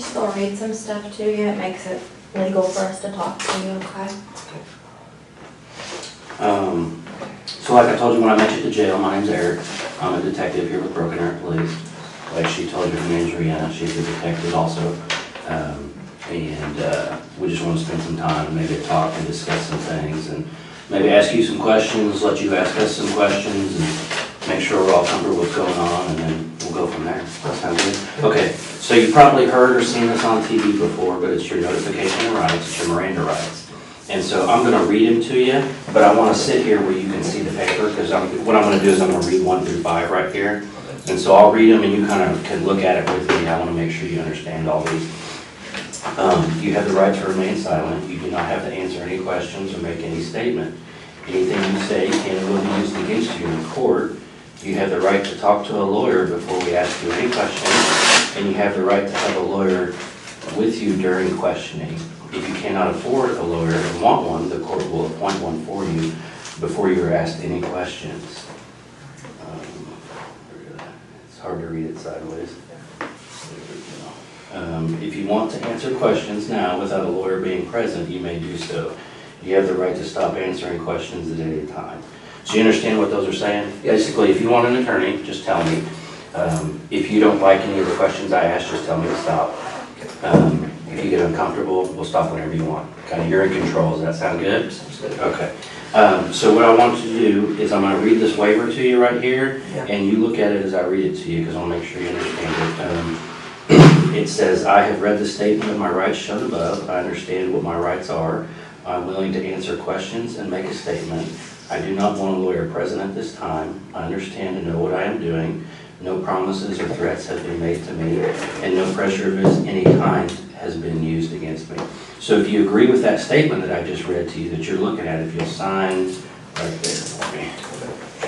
So I'll read some stuff to you. It makes it legal for us to talk to you, okay? So like I told you when I met you at the jail, my name's Eric. I'm a detective here with Broken Heart Police. Like she told you, her name's Rihanna. She's a detective also. We just want to spend some time and maybe talk and discuss some things and maybe ask you some questions, let you ask us some questions and make sure we're all comfortable with what's going on, and then we'll go from there. That sound good? Okay, so you probably heard or seen this on TV before, but it's your notification of rights, it's your Miranda rights. And so I'm going to read them to you, but I want to sit here where you can see the paper, because what I'm going to do is I'm going to read 1 through 5 right here. And so I'll read them and you kind of can look at it with me. I want to make sure you understand all these. You have the right to remain silent. You do not have to answer any questions or make any statement. Anything you say can and will be used against you in court. You have the right to talk to a lawyer before we ask you any questions, and you have the right to have a lawyer with you during questioning. If you cannot afford a lawyer and want one, the court will appoint one for you before you are asked any questions. It's hard to read it sideways. If you want to answer questions now without a lawyer being present, you may do so. You have the right to stop answering questions at any time. So you understand what those are saying? Basically, if you want an attorney, just tell me. If you don't like any of the questions I ask, just tell me to stop. If you get uncomfortable, we'll stop whenever you want. Kind of, you're in control. Does that sound good? Sounds good. Okay. So what I want you to do is I'm going to read this waiver to you right here, and you look at it as I read it to you, because I'll make sure you understand it. It says, I have read the statement of my rights shown above. I understand what my rights are. I'm willing to answer questions and make a statement. I do not want a lawyer present at this time. I understand and know what I am doing. No promises or threats have been made to me, and no pressure of any kind has been used against me. So if you agree with that statement that I just read to you that you're looking at, if you'll sign right there for me. I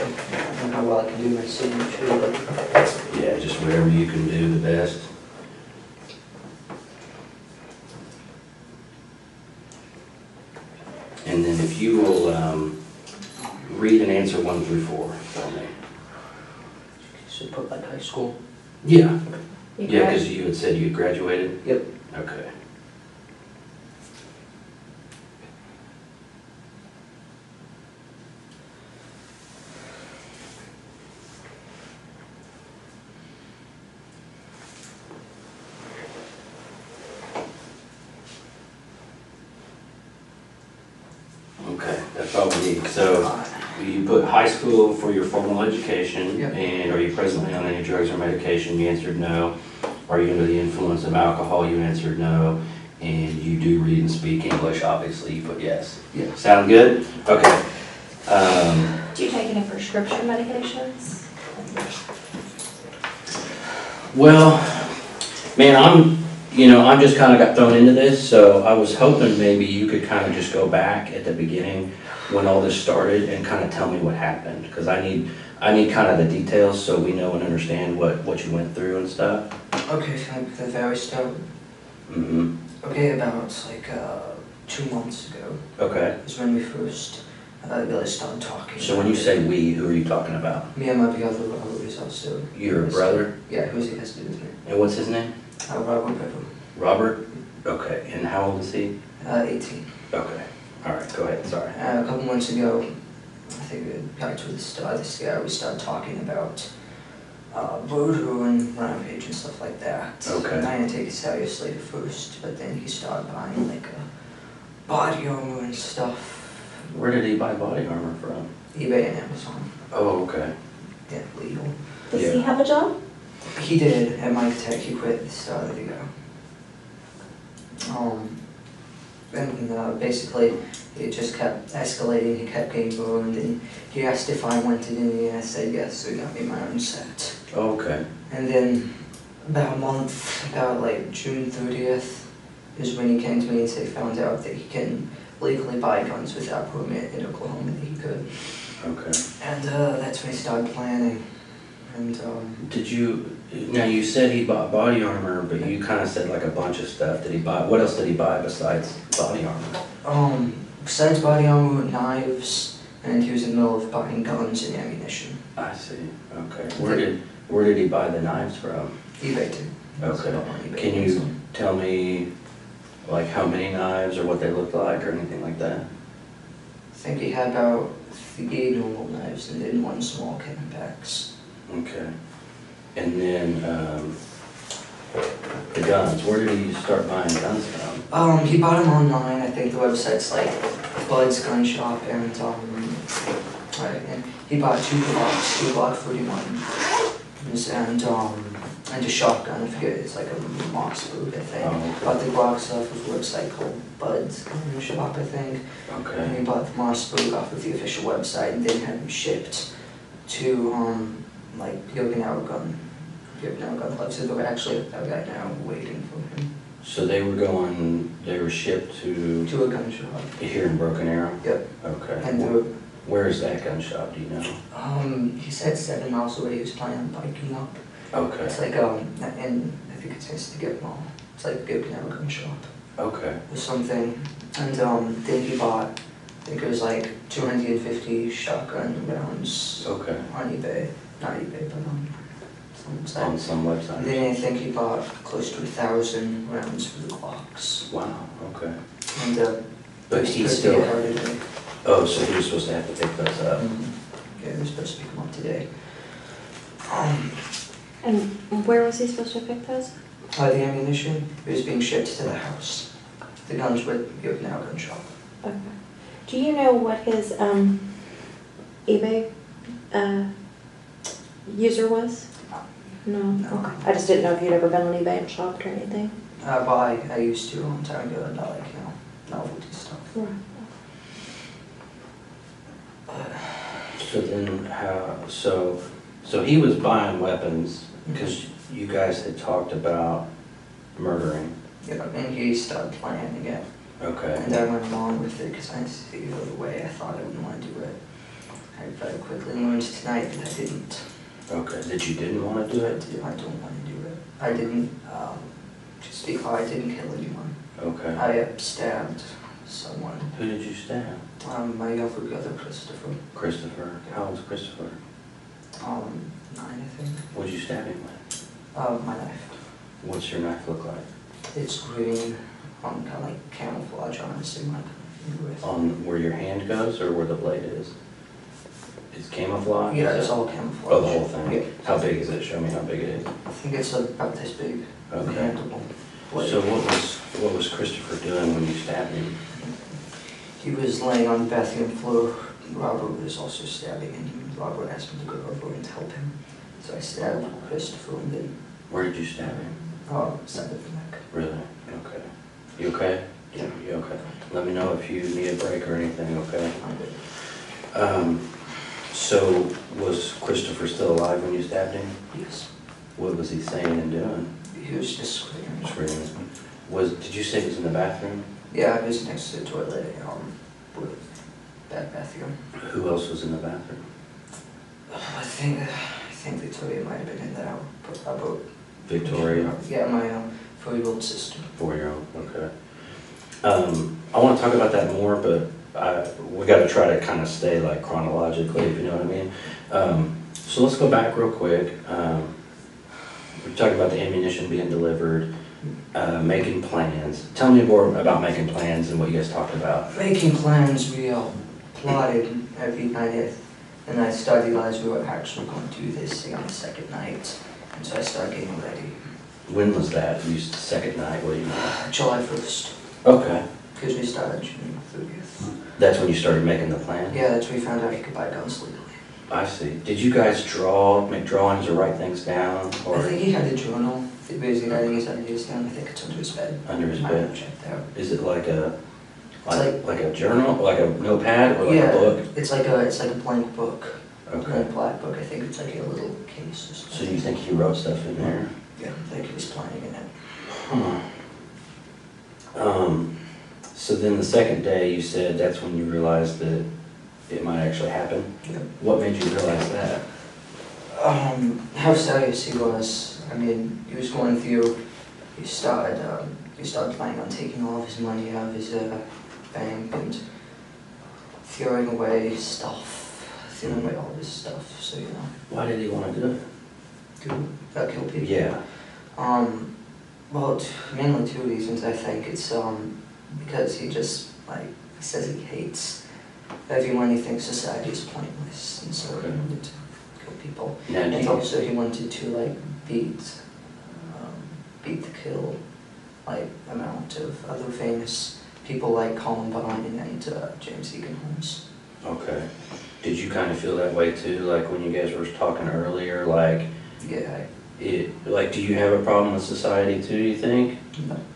don't know how well I can do my signature, but Yeah, just whatever you can do the best. And then if you will read and answer 1 through 4 for me. so put like high school. Yeah. You Yeah, grad- because you had said you had graduated? Yep. Okay. Okay, that's all we need. So you put high school for your formal education, Yep. and are you presently on any drugs or medication? You answered no. Are you under the influence of alcohol? You answered no. And you do read and speak English, obviously, you put yes. Yeah. Sound good? Okay. Do you take any prescription medications? Well, man, I'm just kind of got thrown into this, so I was hoping maybe you could kind of just go back at the beginning when all this started and kind of tell me what happened, because I need kind of the details so we know and understand what you went through and stuff. Okay, so like the very start. Mm-hmm. Okay, about like 2 months ago Okay. is when we first really started talking. So when you say we, who are you talking about? Me and my brother, Robert, is also. Your brother? Yeah, who's he has to do with me. And what's his name? Robert Pepper. Robert? Okay. And how old is he? 18. Okay. All right. Go ahead. Sorry. A couple months ago, I think back to the start of this year, we started talking about voodoo and rampage and stuff like that. Okay. And I didn't take it seriously at first, but then he started buying like body armor and stuff. Where did he buy body armor from? eBay and Amazon. Oh, okay. Yeah, legal. Does Yeah. he have a job? He did at Mike Tech. He quit at the start of the year. And basically, it just kept escalating. He kept getting burned, and he asked if I wanted any, and I said yes. So he got me my own set. Oh, okay. And then about a month, about like June 30th, is when he came to me and said he found out that he can legally buy guns without permit in Oklahoma. That he could. Okay. And that's when he started planning. And Did you, now you said he bought body armor, but you kind of said like a bunch of stuff. Did he buy, what else did he buy besides body armor? Besides body armor, knives, and he was in the middle of buying guns and ammunition. I see. Okay. Where did he buy the knives from? eBay too. Okay. So, on eBay Can and you Amazon. tell me, like, how many knives or what they looked like or anything like that? I think he had about 3 normal knives and then 1 small Camelbacks. Okay. And then, the guns, where did he start buying guns from? He bought them online. I think the website's like Bud's Gun Shop, and and he bought 2 Glocks, 2 Glock 41s, and a shotgun. I forget, it's like a Mossberg, I think. Oh, okay. Bought the Glocks off of a website called Bud's Gun Shop, I think. And Okay. he bought the Mossberg off of the official website, and then had them shipped to like Okinawa Gun Club. So they're actually a guy now waiting for him. So they were shipped to To a gun shop. here in Broken Arrow? Yep. Okay. And they were, Where is that gun shop, do you know? he said 7 miles away. He was planning on biking up. Okay. It's like and I think it's next to Gip Mall. It's like Okinawa Gun Shop Okay. or something. And then he bought, I think it was like 250 shotgun rounds Okay. on eBay. Not eBay, but some On website. some And website? then I think he bought close to 1,000 rounds for the Glocks. Wow, okay. And But he he's still, today. oh, so he was supposed to have to pick those up? Yeah, he was supposed to pick them up today. And where was he supposed to pick those? The ammunition, it was being shipped to the house. The guns were the Okinawa Gun Shop. Okay. Do you know what his eBay user was? No. No. Okay. I just didn't know if you'd ever been on eBay and shopped or anything. I used to a long time ago, and I like, novelty stuff. Right. So then so he was buying weapons because you guys had talked about murdering. Yeah, and he started planning it. Okay. And I went along with it because I see the way I thought I wouldn't want to do it. I very quickly learned tonight that I didn't. Okay, that you didn't want to do it? I don't want to do it. I didn't, just because I didn't kill anyone. Okay. I stabbed someone. Who did you stab? My younger brother, Christopher. Christopher. How old's Christopher? 9, I think. What'd you stab him with? My knife. What's your knife look like? It's green, kind of like camouflage, honestly, my with. On where your hand goes or where the blade is? It's camouflage? Yeah, it's all camouflage. Oh, the whole thing? Yeah. How big is it? Show me how big it is. I think it's about this big. Okay. Handleable blade. So what was Christopher doing when you stabbed him? He was laying on the bathroom floor. Robert was also stabbing, and Robert asked me to go over and help him. So I stabbed Christopher, and then, Where did you stab him? side of the neck. Really? Okay. You okay? Yeah. You okay? Let me know if you need a break or anything, okay? I'm good. So was Christopher still alive when you stabbed him? Yes. What was he saying and doing? He was just screaming. Screaming. Did you say he was in the bathroom? Yeah, I was next to the toilet, with that bathroom. Who else was in the bathroom? I think Victoria might have been in there. About Victoria? Yeah, my 4-year-old sister. 4-year-old, okay. I want to talk about that more, but we got to try to kind of stay like chronologically, if you know what I mean. So let's go back real quick. We talked about the ammunition being delivered, making plans. Tell me more about making plans and what you guys talked about. Making plans, we plotted every night, and I started realizing we were actually going to do this thing on the second night, and so I started getting ready. When was that? You said second night, what do you mean? July 1st, Okay. because we started June 30th. That's when you started making the plan? Yeah, that's when we found out you could buy guns legally. I see. Did you guys make drawings or write things down? Or I think he had a journal. He basically writing his ideas down. I think it's under his bed. under his I bed? haven't checked out. Is it like a It's like a journal, like a notepad, or like yeah, a book? it's like a blank book. Okay. A black book. I think it's like a little case or something. So you think he wrote stuff in there? Yeah, I think he was planning in it. Huh. So then the second day, you said that's when you realized that it might actually happen. Yeah. What made you realize that? How serious he was. I mean, he was going through. He started planning on taking all of his money out of his bank and throwing away all of his stuff. So Why did he want to do it? kill people. Yeah. Well, mainly two reasons. I think it's because he just says he hates everyone. He thinks society is pointless, and so he wanted to kill people. Now, And also he wanted to beat the kill amount of other famous people like Columbine and James Egan Holmes. Okay. Did you kind of feel that way too, like when you guys were talking earlier, like? Yeah. Do you have a problem with society too, you think?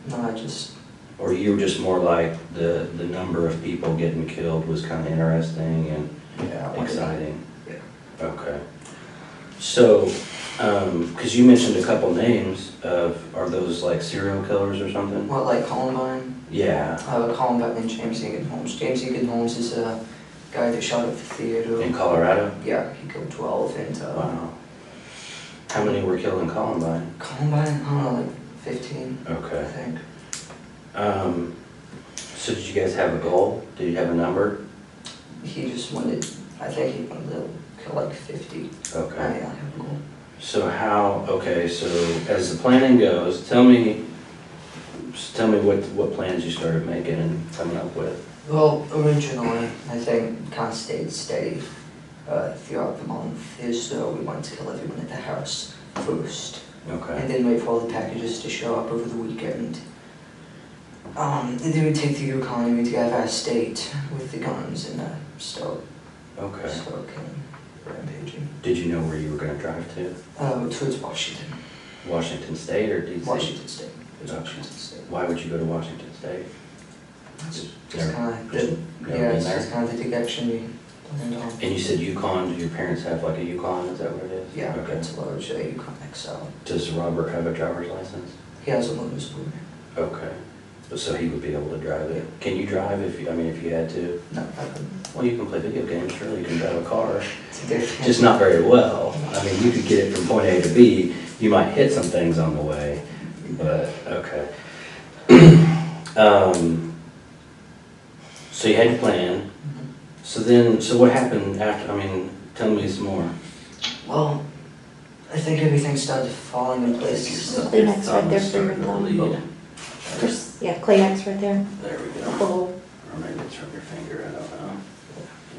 No, I just... Or you were just more like the number of people getting killed was kind of interesting and exciting? Yeah. Okay. So, because you mentioned a couple names are those like serial killers or something? What, like Columbine? Yeah. Columbine and James Egan Holmes. James Egan Holmes is a guy that shot at the theater. In Colorado? Yeah, he killed 12 and... Wow. How many were killed in Columbine? Columbine, I don't know, like 15, Okay. I think. So did you guys have a goal? Did you have a number? He just wanted, I think he wanted to kill like 50. Okay. I have a goal. So so as the planning goes, tell me what plans you started making and coming up with. Well, originally, I think kind of stayed steady throughout the month. Is we wanted to kill everyone at the house first. Okay. And then wait for all the packages to show up over the weekend. And then we take the Yukon and we'd have our state with the guns and start killing, rampaging. Did you know where you were going to drive to? Towards Washington. Washington State or DC? Washington State. Okay. Washington State. Why would you go to Washington State? It's Never- kind of never been it's there? just kind of the direction we planned on. And you said Yukon, do your parents have like a Yukon, is that what it is? Yeah, Okay. it's a large Yukon XL. Does Robert have a driver's license? He has a motor's boot. Okay. So he would be able to drive it. Can you drive if you had to? No, I couldn't. Well, you can play video games, surely you can drive a car. It's a different. Just not very well. I mean, you could get it from point A to B. You might hit some things on the way, but okay. So you had your plan. So what happened after? I mean, tell me some more. Well, I think everything started falling in place. Kleenex right there for your thumb. Just, Kleenex right there. There we go. Oh. Or maybe it's from your finger, I don't know.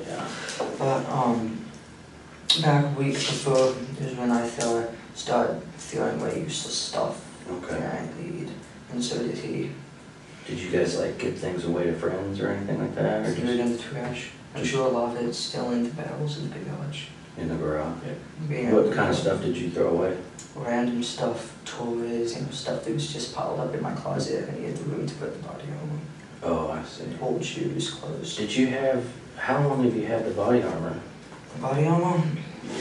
Yeah. But back a week before is when I started throwing away useless stuff. Okay. And I lead, and so did he. Did you guys like give things away to friends or anything like that? Or Threw it just in the trash. I'm sure a lot of it's still in the barrels in the garage. in the garage? Yeah. What kind of stuff did you throw away? Random stuff, toys, stuff that was just piled up in my closet, and he had the room to put the body armor. Oh, I see. Old shoes, clothes. How long have you had the body armor? The body armor?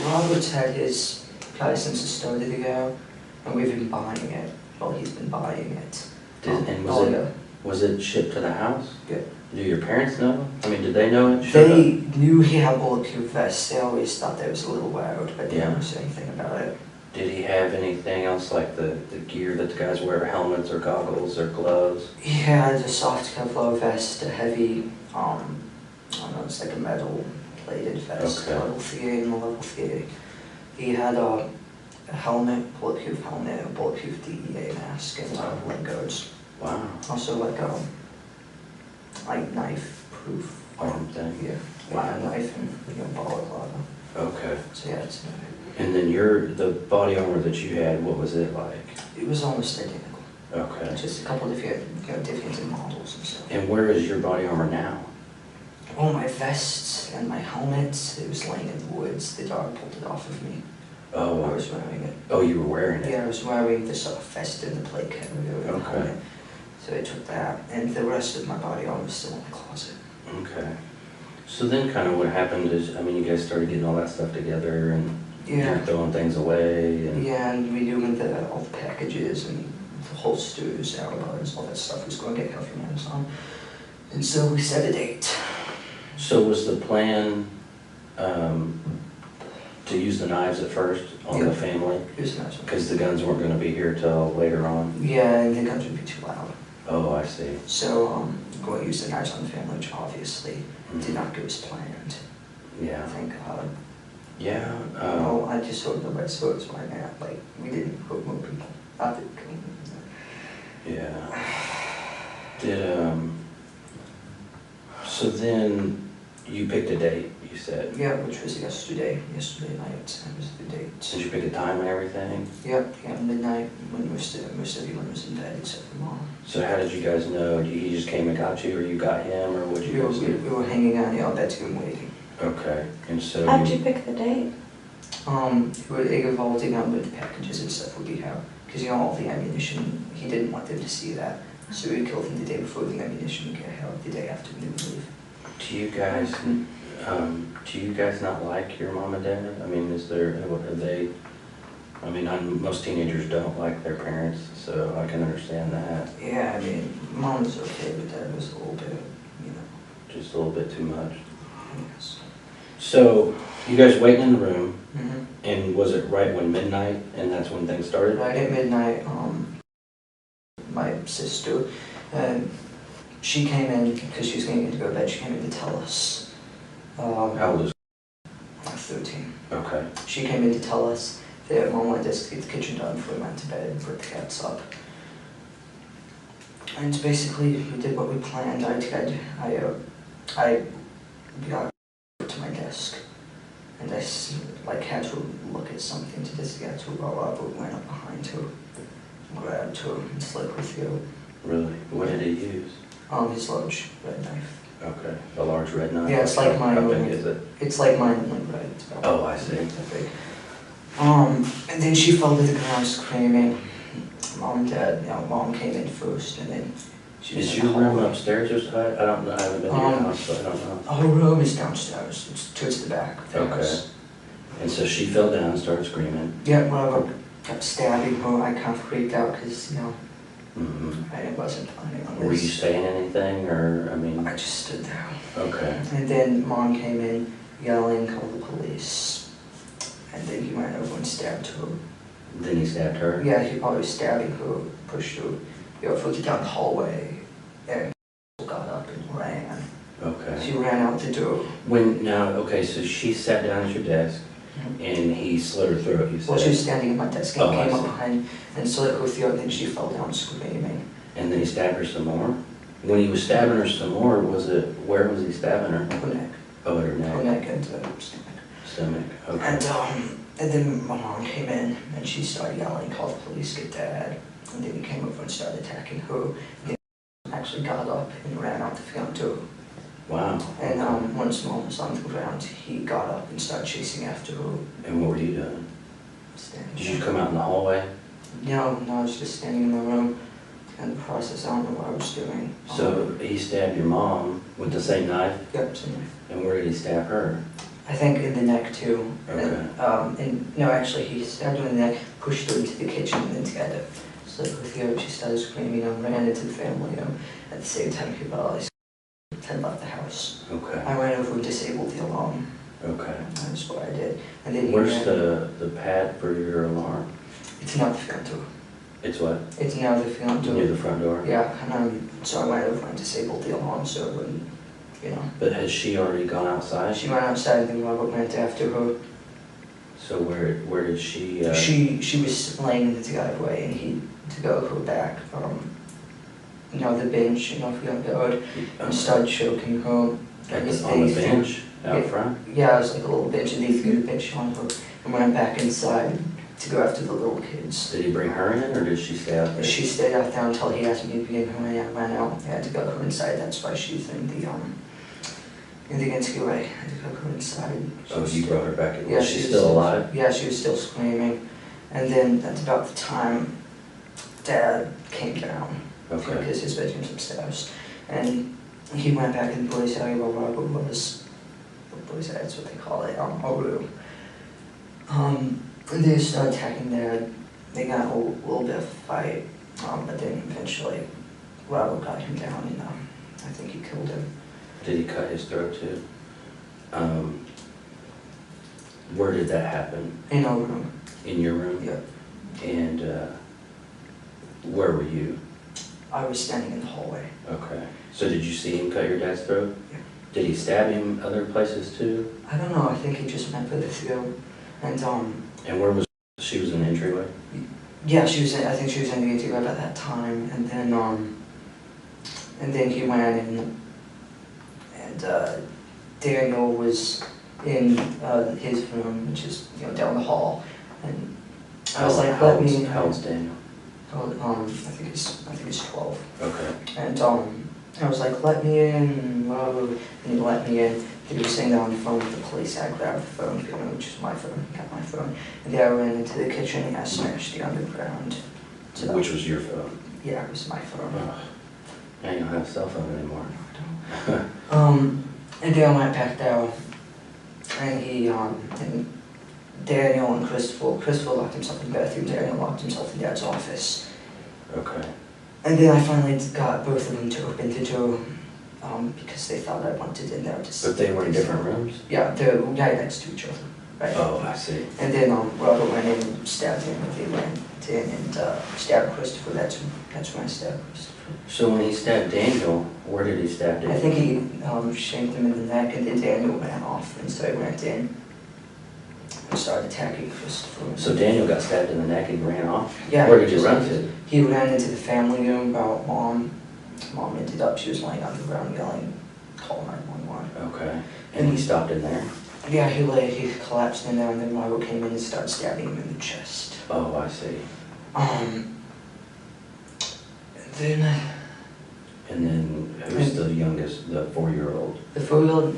Robert's had his probably since it started ago, and we've been buying it. Well, he's been buying it. Was it shipped to the house? Yeah. Do your parents know? I mean, did they know it? They knew he had bulletproof vests. They always thought that was a little loud, but they never said anything about it. Did he have anything else like the gear that the guys wear, helmets or goggles or gloves? He had a soft Kevlar vest, a heavy, I don't know, it's like a metal plated vest, Okay. level 3 and a level 3. He had a helmet, bulletproof helmet, a bulletproof DEA mask, and leg guards. Wow. Also like knife-proof Arm thing? Yeah. Wow. A knife and balaclava. Okay. So yeah, it's And then the body armor that you had, what was it like? it was almost identical. Okay. Just a couple different difference in models and stuff. And where is your body armor now? Oh, my vests and my helmet, it was laying in the woods. The dog pulled it off of me. I Oh, was wearing it. oh, you were wearing it? Yeah, I was wearing the sort of vest and the plate carrier and the Okay. helmet. So I took that, and the rest of my body armor was still in the closet. Okay. So then kind of what happened is, I mean, you guys started getting all that stuff together and you're throwing things away and... Yeah, and we doing all the packages and the holsters, alibis, all that stuff was going to get healthy from Amazon. And so we set a date. So was the plan to use the knives at first on the family? Here's the next one. Because the guns weren't going to be here till later on? Yeah, and the guns would be too loud. Oh, I see. So going to use the knives on the family, which obviously did not go as planned. Yeah. Thank God. Yeah. Well, I just sort of the red swords right now. Like, we didn't hurt more people. I did kill them. Yeah. Did, so then you picked a date, you said? Yeah, which was yesterday night, that was the date. Did you pick a time and everything? Yep, yeah, midnight, when most everyone was in bed except for Mom. So how did you guys know? He just came and got you, or you got him, or what'd you guys do? We were hanging out in the bedroom waiting. Okay, and so How did you pick the date? It would involve the number of the packages and stuff would be how, because you know, all the ammunition, he didn't want them to see that. So we killed him the day before the ammunition would get held, the day after we leave. do you guys not like your mom and dad? I mean, are they, I mean, most teenagers don't like their parents, so I can understand that. Yeah, I mean, Mom was okay, but Dad was a little bit, you know, Just a little bit too much. yes. So, you guys waiting in the room, Mm-hmm. and was it right when midnight, and that's when things started? Right at midnight, my sister, she came in, because she was getting to go to bed, she came in to tell us. How old is? 13. Okay. She came in to tell us that Mom wanted us to get the kitchen done before we went to bed and put the cats up. And basically, we did what we planned. I got to my desk, and I had to look at something to just get to roll up, but went up behind her, grabbed her, and slipped with you. Really? What did he use? His large red knife. Okay. A large red knife? Yeah, it's like mine. How big is it? It's like mine, only red. It's about Oh, I see. that big. And then she fell to the ground screaming. Mom and Dad, you know, Mom came in first, and then she was Is in the your room hallway. upstairs or so? I don't know. I haven't been to your house, so I don't know. Her room is downstairs. It's towards the back of the Okay. house. And so she fell down and started screaming. Yeah, whatever. Kept stabbing her. I kind of freaked out because, you know, Mm-hmm. I wasn't planning on Were you this. saying anything, or, I mean? I just stood there. Okay. And then Mom came in yelling, call the police. And then he went over and stabbed her. Then he stabbed her? Yeah, he probably was stabbing her, pushed her, you know, flicked her down the hallway, and got up and ran. Okay. She ran out the door. Okay, so she sat down at your desk, and he slit her throat, you said? Well, she was standing at my desk and Oh, I came up see. behind and slit her throat, and then she fell down screaming. And then he stabbed her some more? When he was stabbing her some more, where was he stabbing her? Her neck. Oh, at her Her neck? neck and stomach. Stomach, okay. And then my mom came in and she started yelling, call the police, get Dad. And then he came over and started attacking her. And he actually got up and ran out the front door. Wow. And once Mom was on the ground, he got up and started chasing after her. And what were you doing? Standing Did you there. come out in the hallway? No, I was just standing in my room. And the process, I don't know what I was doing. So he stabbed your mom with the same knife? Yep, same way. And where did he stab her? I think in the neck too. Okay. And no, actually, he stabbed her in the neck, pushed her into the kitchen, and then together. Slit with her, she started screaming and ran into the family room. At the same time, he realized had left the house. Okay. I went over and disabled the alarm. Okay. That's what I did. And then he Where's ran. the pad for your alarm? It's not the front door. It's what? It's now the front door. Near the front door? Yeah, and so I went over and disabled the alarm so it wouldn't, you know. But has she already gone outside? She went outside and then Robert went after her. So where did she? She was laying in the driveway and he to go her back you know, the bench, you know, if you don't go and started choking her. on the bench out front? Yeah, it was like a little bench and he threw the bench on her and went back inside to go after the little kids. Did he bring her in, or did she stay out there? She stayed out there until he asked me to be in her and I ran out. I had to go her inside, that's why she's in the NCUA. I had to go her inside. Oh, you brought her back in. Yeah, Was she still alive? Yeah, she was still screaming. And then that's about the time Dad came down. Okay. Because his bedroom's upstairs. And he went back in the boys' area where Robert was. The boys' area, that's what they call it, a room. And they started attacking Dad. They got a little bit of a fight. But then eventually Robert got him down and I think he killed him. Did he cut his throat too? Where did that happen? In our room. In your room? Yeah. And where were you? I was standing in the hallway. Okay. So did you see him cut your dad's throat? Yeah. Did he stab him other places too? I don't know, I think he just went for the throat. And And where was she? Was in the entryway? Yeah, I think she was in the ATO at that time, and then he went in, and Daniel was in his room, which is, down the hall, and I was like, let me. How old's Daniel? I think he's 12. Okay. And I was like, let me in, and he let me in. He was sitting there on the phone with the police. I grabbed the phone, which is my phone, got my phone, and then I ran into the kitchen and I smashed the underground. So Which was your phone? Yeah, it was my phone. Oh. Now you don't have a cell phone anymore. And then I went back down, and and Daniel and Christopher locked himself in the bathroom, Daniel locked himself in Dad's office. Okay. And then I finally got both of them to open the door, because they thought I wanted in there. But they were in different rooms? Yeah, they're right next to each other. Right? Oh, I see. And then Robert went in and stabbed him, and they went in and stabbed Christopher. That's when I stabbed Christopher. So when he stabbed Daniel, where did he stab Daniel? I think he shanked him in the neck, and then Daniel ran off, and so I went in and started attacking Christopher. So Daniel got stabbed in the neck and ran off? Yeah. Where did you run to? He ran into the family room about Mom. Mom ended up, she was laying on the ground yelling, call 911. Okay. And he stopped in there? Yeah, he collapsed in there, and then Robert came in and started stabbing him in the chest. Oh, I see. And then who's the youngest, the 4-year-old? The 4-year-old,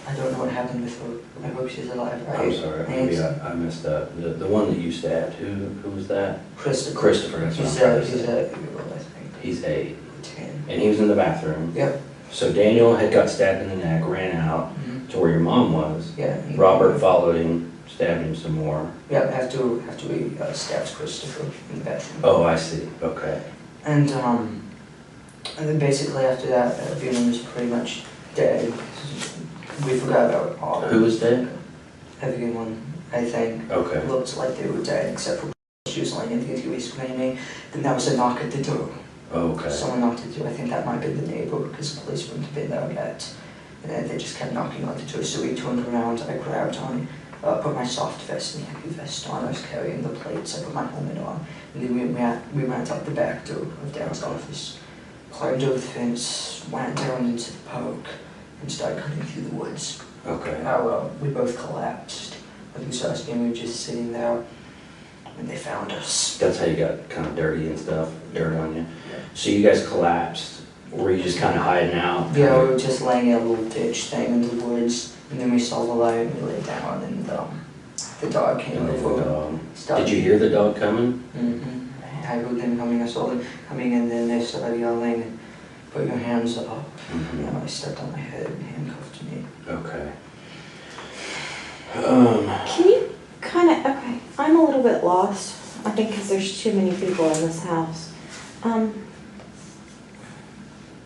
I don't know what happened with her. I hope she's alive. I'm sorry, maybe I messed up. The one that you stabbed, who was that? Christopher. Christopher, that's what I'm trying to say. He's 8-year-old, I think. He's 8. 10. And he was in the bathroom. Yep. So Daniel had got stabbed in the neck, ran out to where your mom was. Yeah. Robert followed him, stabbed him some more. Yeah, after he stabs Christopher in the bathroom. Oh, I see. Okay. And then basically after that, everyone was pretty much dead. We forgot about all. Who was dead? Everyone, I think, Okay. looked like they were dead, except for she was lying in the ATV screaming. Then there was a knock at the door. Okay. Someone knocked at the door. I think that might have been the neighbor, because the police wouldn't have been there yet. And then they just kept knocking on the door. So we turned around. I grabbed on, put my soft vest and heavy vest on. I was carrying the plates. I put my helmet on. And then we went out the back door of Dad's office, climbed over the fence, went down into the park, and started cutting through the woods. Okay. We both collapsed. I think so. We were just sitting there, and they found us. That's how you got kind of dirty and stuff, dirt on you. Yeah. So you guys collapsed. Were you just kind of hiding out? Yeah, we were just laying in a little ditch thing in the woods, and then we saw the light, and we lay down, and the dog came And then over. the dog. Started- Did you hear the dog coming? Mm-hmm. I heard them coming. I saw them coming, and then they started yelling, "Put your hands up!" Mm-hmm. I stepped on my head and handcuffed me. Okay. Can you okay, I'm a little bit lost, I think because there's too many people in this house.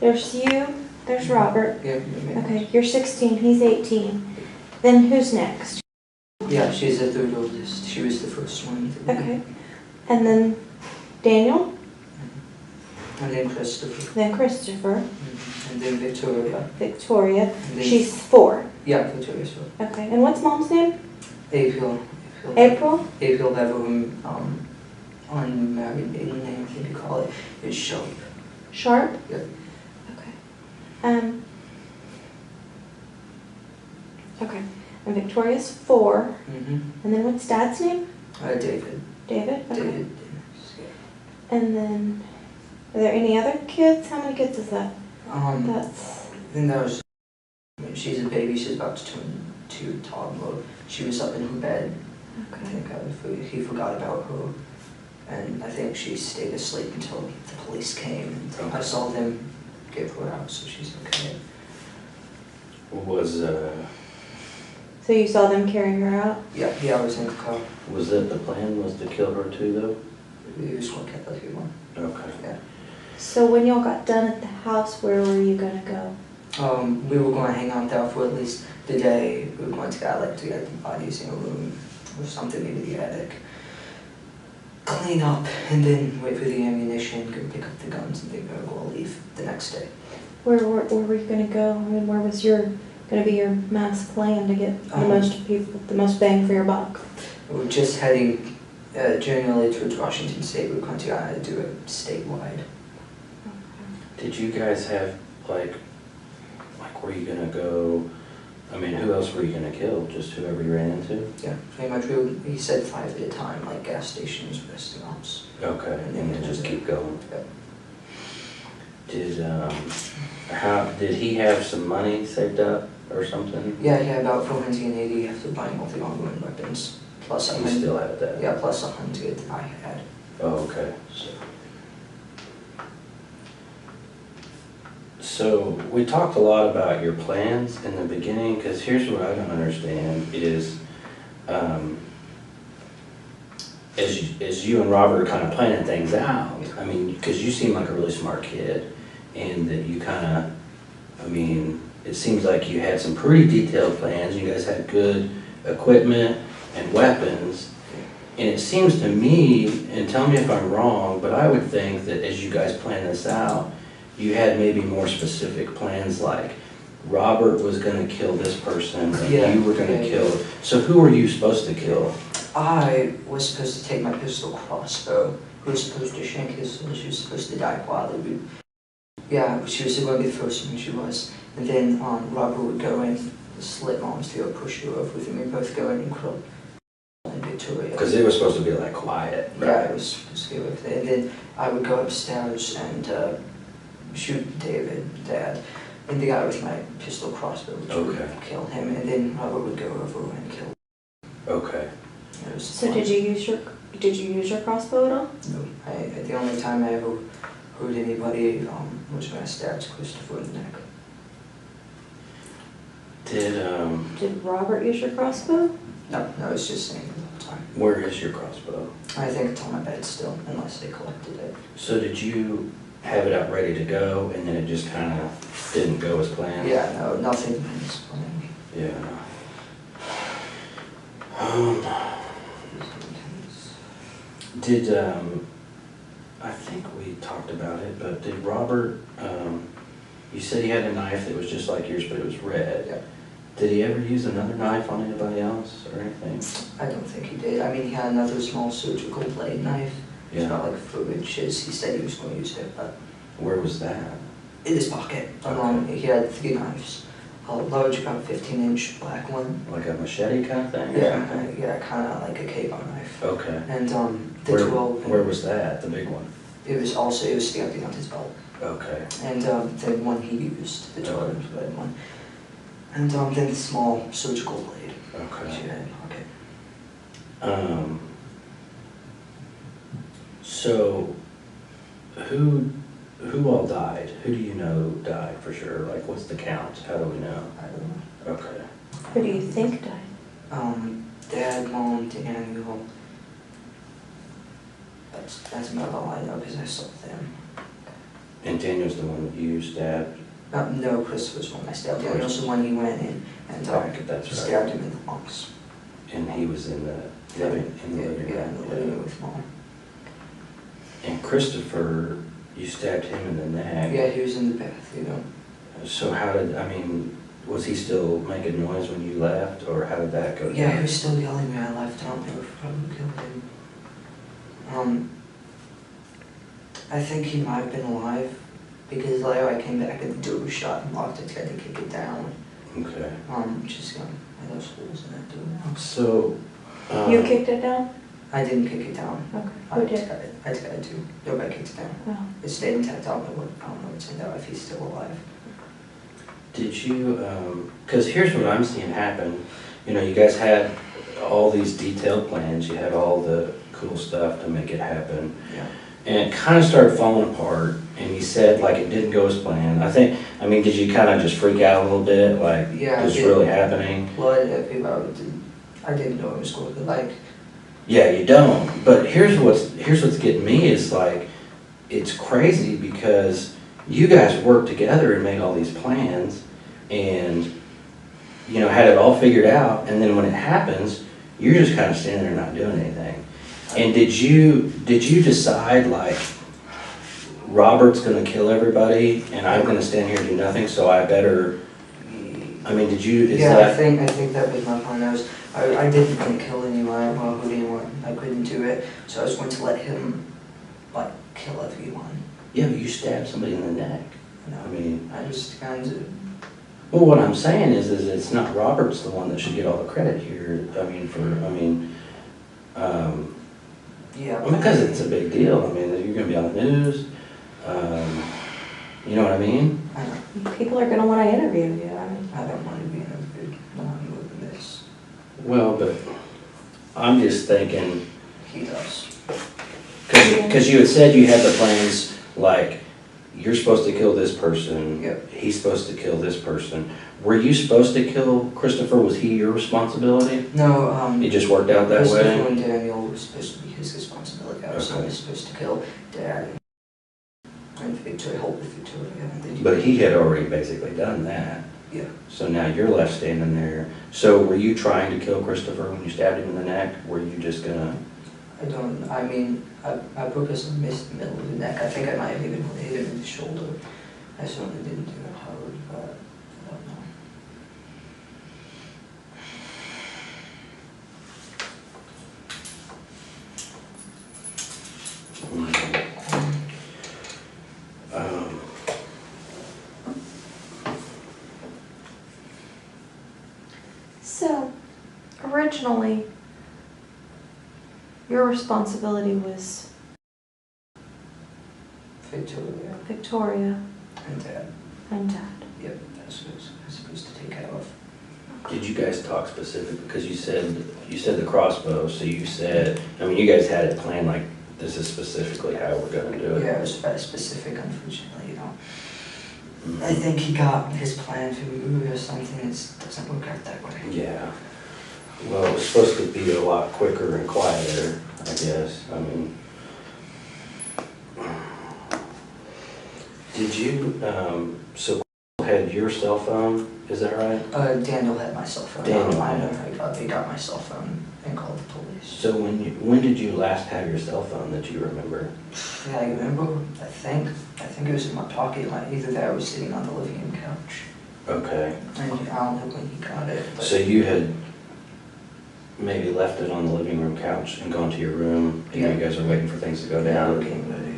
There's you, there's Robert. Yeah. Okay, you're 16, he's 18. Then who's next? Yeah, she's the third oldest. She was the first one. Okay. And then Daniel, And then Christopher. then Christopher, And then Victoria. Victoria. And then, She's 4. yeah, Victoria's one. Okay, and what's mom's name? April. April? April Beverham, unmarried maiden name, I think you call it, is Sharp. Sharp? Yep. Okay. Okay, and Victoria's 4. And then what's dad's name? David. David? Okay. David. And then, are there any other kids? How many kids is that? That's... Then there was, she's a baby, she's about to turn 2, toddler. She was up in her bed. I Okay. think he forgot about her. And I think she stayed asleep until the police came. And I saw them get her out, so she's okay. So you saw them carry her out? Yeah, I was in the car. Was it the plan was to kill her too, though? We just want to get that one. Okay. Yeah. So when y'all got done at the house, where were you gonna go? We were going to hang out there for at least the day. We were going to get the bodies in a room or something, maybe the attic. Clean up, and then wait for the ammunition, go pick up the guns, and then we'll leave the next day. Where were you gonna go? I mean, where was gonna be your mass plan to get the most people, the most bang for your buck? We were just heading Generally towards Washington State, we're going to do it statewide. Did you guys have, like, were you gonna go, I mean, who else were you gonna kill? Just whoever you ran into? Yeah, pretty much. He said 5 at a time, like gas stations, restaurants. Okay, and then just keep going. Yep. Did he have some money saved up or something? Yeah, about 480 after buying all the ongoing weapons. Plus You 100. still have that? Yeah, plus 100 I had. Oh, okay. So we talked a lot about your plans in the beginning, because here's what I don't understand is, as you and Robert are kind of planning things out, I mean, because you seem like a really smart kid, and that you kind of, I mean, it seems like you had some pretty detailed plans, you guys had good equipment and weapons, and it seems to me, and tell me if I'm wrong, but I would think that as you guys plan this out, you had maybe more specific plans, like Robert was gonna kill this person, and you were gonna kill. So who were you supposed to kill? I was supposed to take my pistol crossbow. Who was supposed to shank his son? She was supposed to die quietly. Yeah, she was going to be the first one, she was. And then Robert would go in, slit Mom's throat, push her over with him, and both go in and kill Victoria. Because it was supposed to be like quiet, right? Yeah, it was supposed to be with it. And then I would go upstairs and shoot David, Dad, and the guy with my pistol crossbow, which would kill him. And then Robert would go over and kill him. Okay. So did you use your crossbow at all? No. The only time I ever hurt anybody was when I stabbed Christopher in the neck. Did Robert use your crossbow? No, it's just saying all the time. Where is your crossbow? I think it's on my bed still, unless they collected it. So did you have it out ready to go, and then it just kind of didn't go as planned? Yeah, no, nothing is planned. Yeah. I think we talked about it, but did Robert, you said he had a knife that was just like yours, but it was red. Yeah. Did he ever use another knife on anybody else or anything? I don't think he did. I mean, he had another small surgical blade knife. Yeah. It's not like 4 inches. He said he was going to use it, but... Where was that? In his pocket. Okay. He had 3 knives. A large, about 15-inch black one. Like a machete kind of thing? Yeah, kind of like a cable knife. Okay. And the 12... Where was that, the big one? It was standing on his belt. Okay. And the one he used, the 12-inch red one. And then the small surgical blade. Okay. Which he had in his pocket. So, who all died? Who do you know died for sure? Like, what's the count? How do we know? I don't know. Okay. Who do you think died? Dad, Mom, Daniel. That's about all I know because I saw them. And Daniel's the one that you stabbed? No, Christopher's one I stabbed. Daniel's the one he went in and stabbed him in the lungs. And he was in the living room? Yeah, in the living room with Mom. And Christopher, you stabbed him in the neck? Yeah, he was in the bath, So was he still making noise when you left, or how did that go down? Yeah, he was still yelling when I left. I don't know if I would kill him. I think he might have been alive, because later I came back and the door was shut and locked. I tried to kick it down. Okay. Just had those holes in that door now. So... you kicked it down? I didn't kick it down. Okay. Who did? I tried to. Nobody kicked it down. Oh. It stayed intact. I don't know what's in there, if he's still alive. Did you, because here's what I'm seeing happen. You guys had all these detailed plans, you had all the cool stuff to make it happen. Yeah. And it kind of started falling apart, and you said like it didn't go as planned. Did you kind of just freak out a little bit, like, Yeah, what's really happening? Well, I didn't know it was going to, like... Yeah, you don't. But here's what's getting me is like, it's crazy because you guys worked together and made all these plans and, had it all figured out. And then when it happens, you're just kind of standing there not doing anything. And did you decide like, Robert's gonna kill everybody and I'm gonna stand here and do nothing, so I better, I mean, did you, is Yeah, that? I think that was my plan. I didn't want to kill anyone while holding one. I couldn't do it, so I was going to let him, like, kill everyone. Yeah, but you stabbed somebody in the neck. No, I mean, I just kind of. well, what I'm saying is it's not Robert's the one that should get all the credit here. I mean, Yeah. because it's a big deal. I mean, you're gonna be on the news. You know what I mean? I know. People are gonna wanna interview you, I mean. I don't want to be interviewed. I want to live in this. Well, but I'm just thinking, He does. because you had said you had the plans, like, you're supposed to kill this person. Yep. He's supposed to kill this person. Were you supposed to kill Christopher? Was he your responsibility? No, It just worked out that Christopher way? and Daniel was supposed to be his responsibility. I was Okay. only supposed to kill Dad and Victoria, help with Victoria. And then But he had already basically done that. Yeah. So now you're left standing there. So were you trying to kill Christopher when you stabbed him in the neck? Were you just gonna? I mean, I purposely missed the middle of the neck. I think I might have even hit him in the shoulder. I certainly didn't do it hard, but I don't know. So, originally, your responsibility was Victoria Victoria and Dad. and Dad. Yep, that's what I was supposed to take care of. Did you guys talk specific, because you said the crossbow, so you said, I mean, you guys had it planned like, this is specifically how we're gonna do it. Yeah, it was very specific, unfortunately, you know. Mhm. I think he got his plan to move or something. It doesn't work out that way. Yeah. Well, it was supposed to be a lot quicker and quieter, I guess. I mean, did you, so had your cell phone, is that right? Daniel had my cell phone. Daniel I had know. They got my cell phone and called the police. So when did you last have your cell phone that you remember? Yeah, I remember. I think it was in my pocket. Like either that or I was sitting on the living room couch. Okay. And I don't know when he got it. But So you had maybe left it on the living room couch and gone to your room, and Yeah. you guys are waiting for things to go yeah, down? getting ready.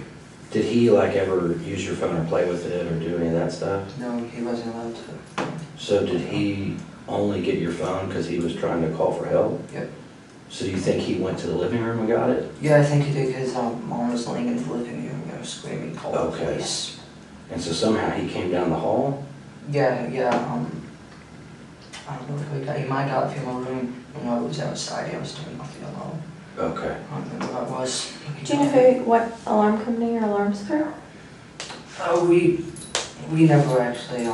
Did he like ever use your phone or play with it or do any of that stuff? No, he wasn't allowed to. So did he only get your phone because he was trying to call for help? Yep. So do you think he went to the living room and got it? Yeah, I think he did because mom was laying in the living room, screaming, call the Okay. police. And so somehow he came down the hall? Yeah, I don't know if he might got from my room when I was outside. I was turning off the alarm. Okay. I don't remember what it was. Do you know what alarm company your alarm's through? Oh, we never actually,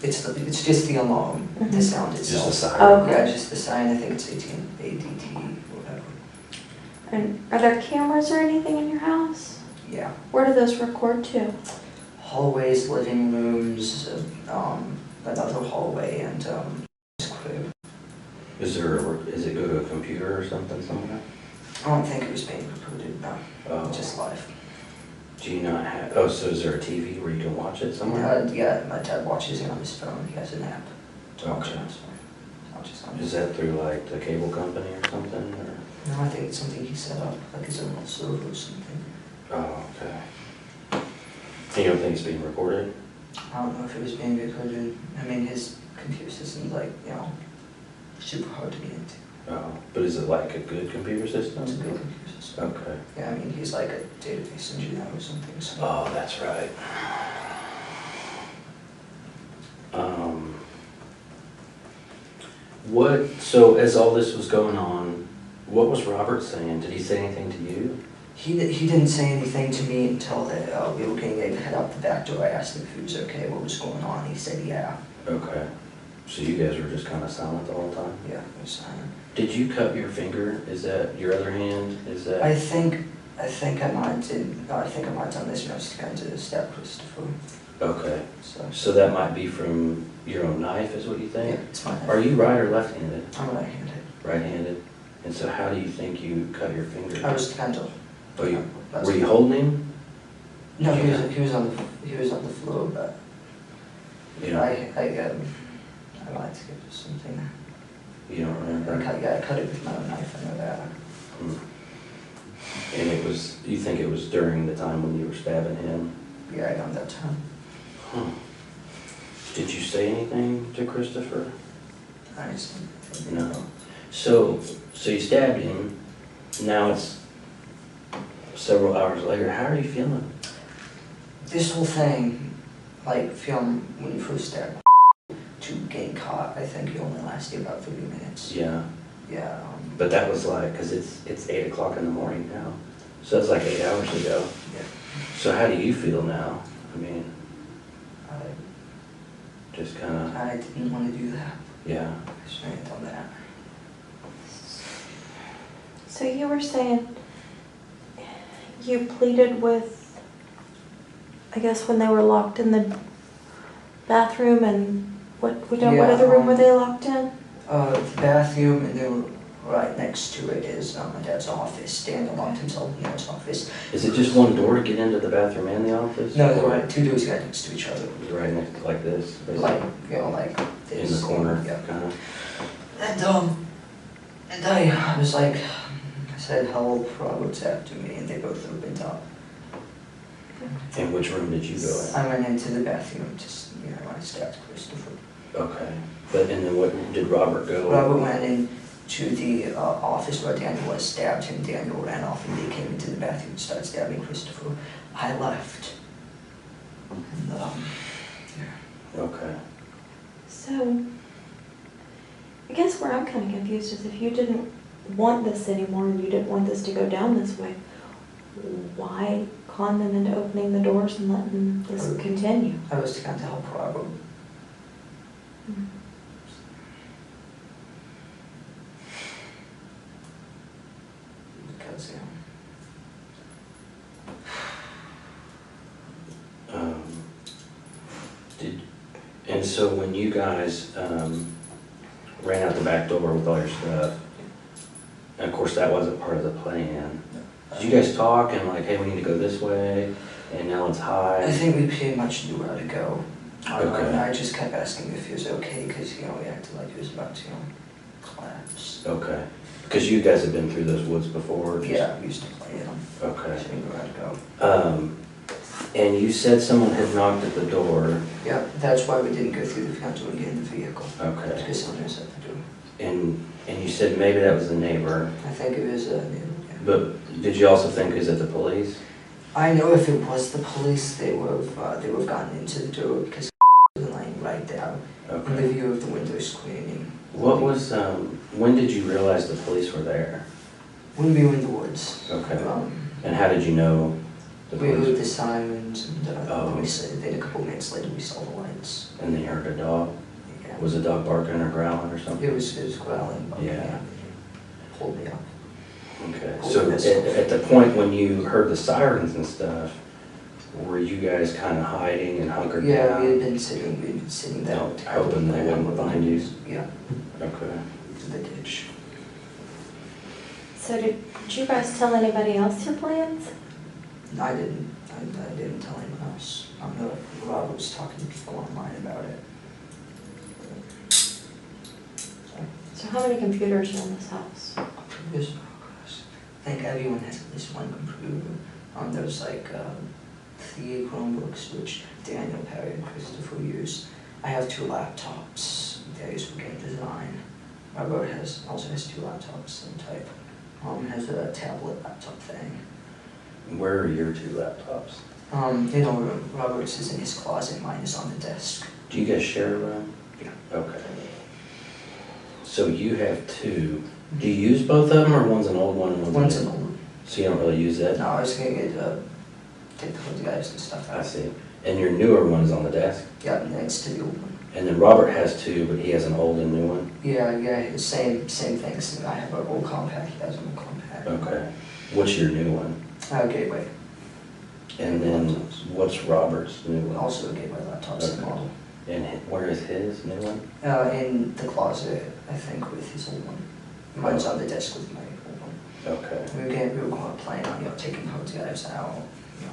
it's just the alarm, the Mhm. sound Just a itself. siren? Oh, okay. Yeah, just the sign. I think it's ADT, whatever. And are there cameras or anything in your house? Yeah. Where do those record to? Hallways, living rooms, another hallway, and his crib. Is it go to a computer or something somewhere? I don't think it was being recorded, no, Oh. just live. Do you not have, oh, so is there a TV where you can watch it somewhere? Yeah, my dad watches it on his phone. He has an app to watch it Okay. on his phone. Watches on Is his that through like the cable company or something, or? No, I think it's something he set up, like his own little server or something. Oh, okay. And you don't think it's being recorded? I don't know if it was being recorded. I mean, his computer system's like, super hard to get into. Oh, but is it like a good computer system? It's a good computer system. Okay. Yeah, I mean, he's like a database engineer or something, so. Oh, that's right. So as all this was going on, what was Robert saying? Did he say anything to you? He didn't say anything to me until we were getting ready to head out the back door. I asked him if he was okay, what was going on. He said, yeah. Okay. So you guys were just kind of silent the whole time? Yeah, it was silent. Did you cut your finger? Is that your other hand? Is that? I think I might have done this when I was trying to stab Christopher. Okay. So. So that might be from your own knife, is what you Yeah, think? it's fine. Are you right or left-handed? I'm right-handed. Right-handed. And so how do you think you cut your finger? I was kind of. Oh, were you holding him? No, he was on the floor, but Yeah. I I lied to give us something. You don't remember? I cut it with my own knife, I know that. And it was, you think it was during the time when you were stabbing him? Yeah, around that time. Huh. Did you say anything to Christopher? I just No. So you stabbed him, now it's several hours later, how are you feeling? This whole thing, like film when you first stabbed to getting caught, I think it only lasted about 30 minutes. Yeah. Yeah. But that was like, because it's 8 o'clock in the morning now. So it's like 8 hours ago. Yeah. So how do you feel now? I mean, I just kind of, I didn't want to do that. yeah. I shouldn't have done that. So you were saying you pleaded with, I guess when they were locked in the bathroom and what other room were they locked in? The bathroom, and then right next to it is my dad's office. Daniel locked himself in his office. Is it just one door to get into the bathroom and the office? No, there were 2 doors right next to each other. Right next, like this, basically? Like, like this. In the corner, Yeah. kind of? And I was like, I said, help, Robert's after me, and they both opened up. And which room did you go in? I went into the bathroom, just, I stabbed Christopher. Okay. But, and then what, did Robert go? Robert went into the office where Daniel was, stabbed him, Daniel ran off, and they came into the bathroom and started stabbing Christopher. I left. And, yeah. Okay. So, I guess where I'm kind of confused is if you didn't want this anymore and you didn't want this to go down this way, why con them into opening the doors and letting this continue? I was trying to help Robert. Because, And so when you guys ran out the back door with all your stuff, and of course that wasn't part of the plan, did you guys talk and like, hey, we need to go this way, and now let's I hide? think we pretty much knew where to go. Okay. I just kept asking if he was okay, because, we acted like he was about to, collapse. Okay. Because you guys have been through those woods before? Yeah, we used to play in them. Okay. So we knew where to go. And you said someone had knocked at the door. Yeah, that's why we didn't go through the front door and get in the vehicle. Okay. Because someone was at the door. And you said maybe that was the neighbor. I think it was, yeah. But did you also think, is it the police? I know if it was the police, they would have gotten into the door, because was lying right there in the Okay. view of the window screening. What was, when did you realize the police were there? When we were in the woods. Okay. And how did you know the We heard police? the sirens, and Oh. then a couple minutes later we saw the lights. And then you heard a dog? Yeah. Was the dog barking or growling or something? It was growling, but Yeah. pulled me up. Okay, so at the point when you heard the sirens and stuff, were you guys kind of hiding and hunkered down? Yeah, we had been sitting there. Hoping they wouldn't find you? Yeah, Okay. to the ditch. So did you guys tell anybody else your plans? I didn't. I didn't tell anyone else. I know Rob was talking to people online about it. So how many computers are in this house? Computers? Oh gosh. I think everyone has at least one computer. There's like 3 Chromebooks, which Daniel, Perry, and Christopher use. I have 2 laptops. They're used for game design. Robert also has 2 laptops, same type. Has a tablet laptop thing. Where are your 2 laptops? Robert's is in his closet, mine is on the desk. Do you guys share a room? Yeah. Okay. So you have 2. Do you use both of them, or one's an old one and One's a an new old one? one. So you don't really use that? No, I was gonna take the hard drives and stuff out. I see. And your newer one is on the desk? Yeah, next to the old one. And then Robert has 2, but he has an old and new one? Yeah, same things. I have an old compact, he has an old compact. Okay. What's your new one? Gateway. And then what's Robert's new one? Also a Gateway laptop, same Okay. model. And where is his new one? In the closet, I think, with his old one. Mine's on the desk with my old one. Okay. We were going to plan on, taking hard drives out,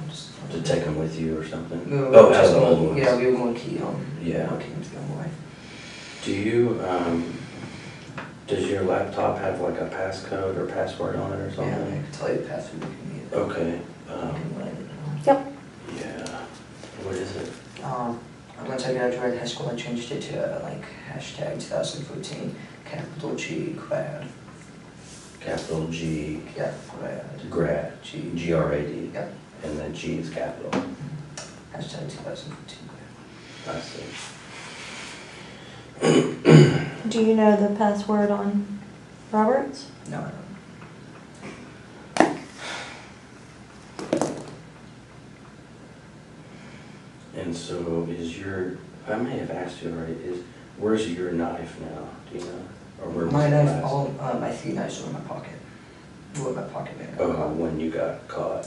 just. To take them with you or something? No, Oh, just out of the old ones? Yeah, we were going to keep them. Yeah. Keep them away. Do you, does your laptop have like a passcode or password on it or Yeah, I something? can tell you the password if you need it. Okay, I can write it down. Yep. yeah, what is it? Once I graduated high school, I changed it to hashtag 2014, capital G, grad. Capital G, Yeah, grad. grad, G-R-A-D. Yep. And then G is capital. Hashtag 2014, grad. I see. Do you know the password on Roberts? No, I don't. And so is your, I may have asked you already, where's your knife now? Do you know? Or where was My it knife, last? all my 3 knives were in my pocket. Were in my pocket, man. Oh, when you got caught?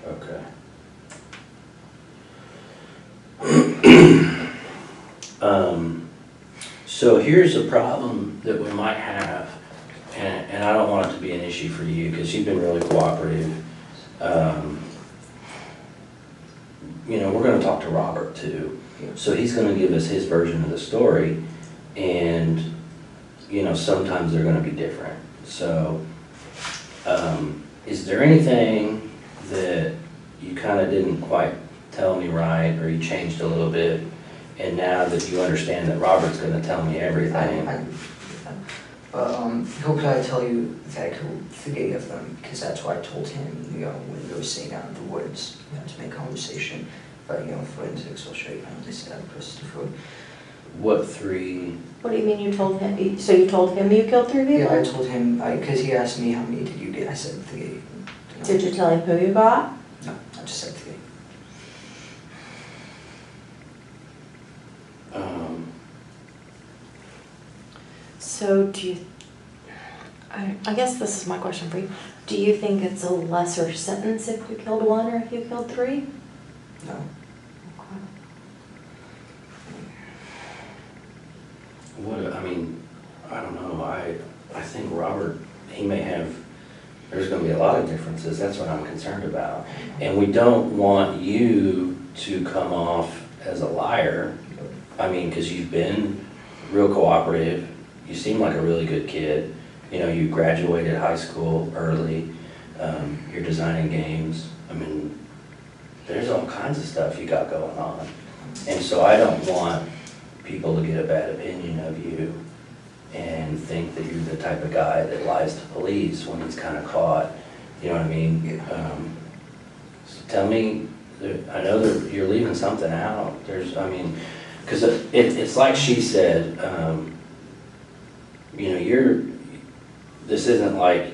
Okay. So here's a problem that we might have, and I don't want it to be an issue for you, because you've been really cooperative. You know, we're gonna talk to Robert too, so he's gonna give us his version of the story, and, you know, sometimes they're gonna be different. So, is there anything that you kinda didn't quite tell me right, or you changed a little bit, and now that you understand that Robert's gonna tell me everything? He'll probably tell you that I killed 3 of them, because that's what I told him, you know, when we were sitting out in the woods, you know, to make conversation. But, you know, forensics will show you penalty stab, Christopher. What 3? What do you mean you told him? So you told him you killed 3 people? Yeah, I told him, because he asked me how many did you get, I said 3. Did you tell him who you got? No, I just said 3. So do you, I guess this is my question for you. Do you think it's a lesser sentence if you killed 1 or if you killed 3? No. What, I mean, I don't know, I think Robert, he may have, there's gonna be a lot of differences, that's what I'm concerned about. And we don't want you to come off as a liar, I mean, because you've been real cooperative, you seem like a really good kid, you know, you graduated high school early, you're designing games, I mean, there's all kinds of stuff you got going on. And so I don't want people to get a bad opinion of you and think that you're the type of guy that lies to police when he's kind of caught, you know what I mean? So tell me, I know that you're leaving something out, I mean, because it's like she said, you know, this isn't like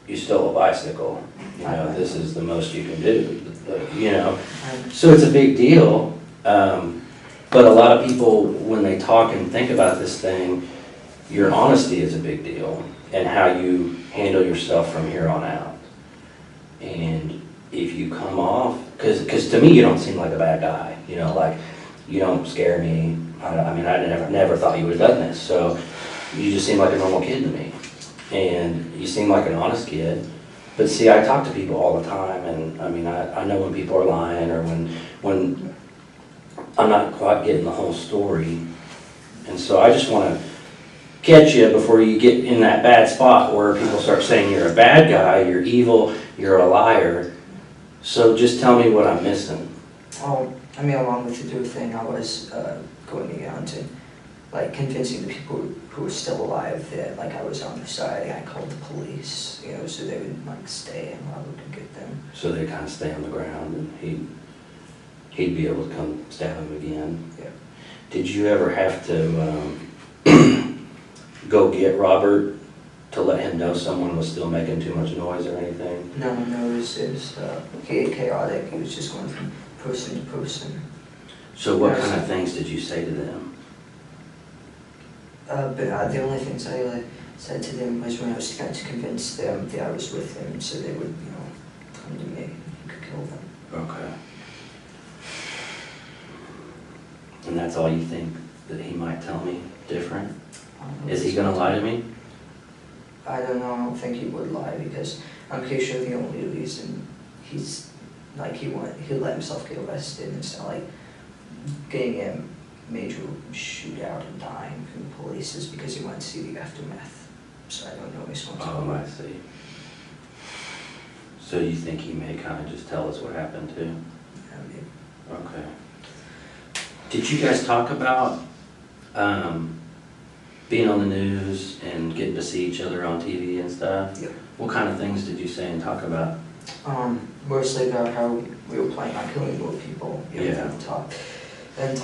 you stole a bicycle, you know, this is the most you can do, you know, so it's a big deal. But a lot of people, when they talk and think about this thing, your honesty is a big deal, and how you handle yourself from here on out. And if you come off, because to me you don't seem like a bad guy, you know, like you don't scare me. I mean, I never thought you would have done this, so you just seem like a normal kid to me, and you seem like an honest kid. But see, I talk to people all the time, and I mean, I know when people are lying, or when I'm not quite getting the whole story. And so I just want to catch you before you get in that bad spot where people start saying you're a bad guy, you're evil, you're a liar. So just tell me what I'm missing. Oh, I mean, along with the do thing, I was going around to, like, convincing the people who were still alive that, like, I was on their side, and I called the police, you know, so they would, like, stay and Robert could get them. So they kind of stay on the ground, and he'd be able to come stab him again. Yeah. Did you ever have to go get Robert to let him know someone was still making too much noise or anything? No, it was chaotic. He was just going from person to person. So what kind of things did you say to them? But the only things I said to them was when I was trying to convince them that I was with him, so they would, you know, come to me and he could kill them. Okay. And that's all you think that he might tell me different? Is he gonna lie to me? I don't know. I don't think he would lie, because I'm pretty sure the only reason he's like he let himself get arrested and it's not like getting a major shootout and dying from the police is because he wanted to see the aftermath. So I don't know if he's going to. Oh, I see. So you think he may kind of just tell us what happened too? Yeah, maybe. Okay. Did you guys talk about being on the news and getting to see each other on TV and stuff? Yep. What kind of things did you say and talk about? Mostly about how we were planning on killing more people. Yeah. Talk. And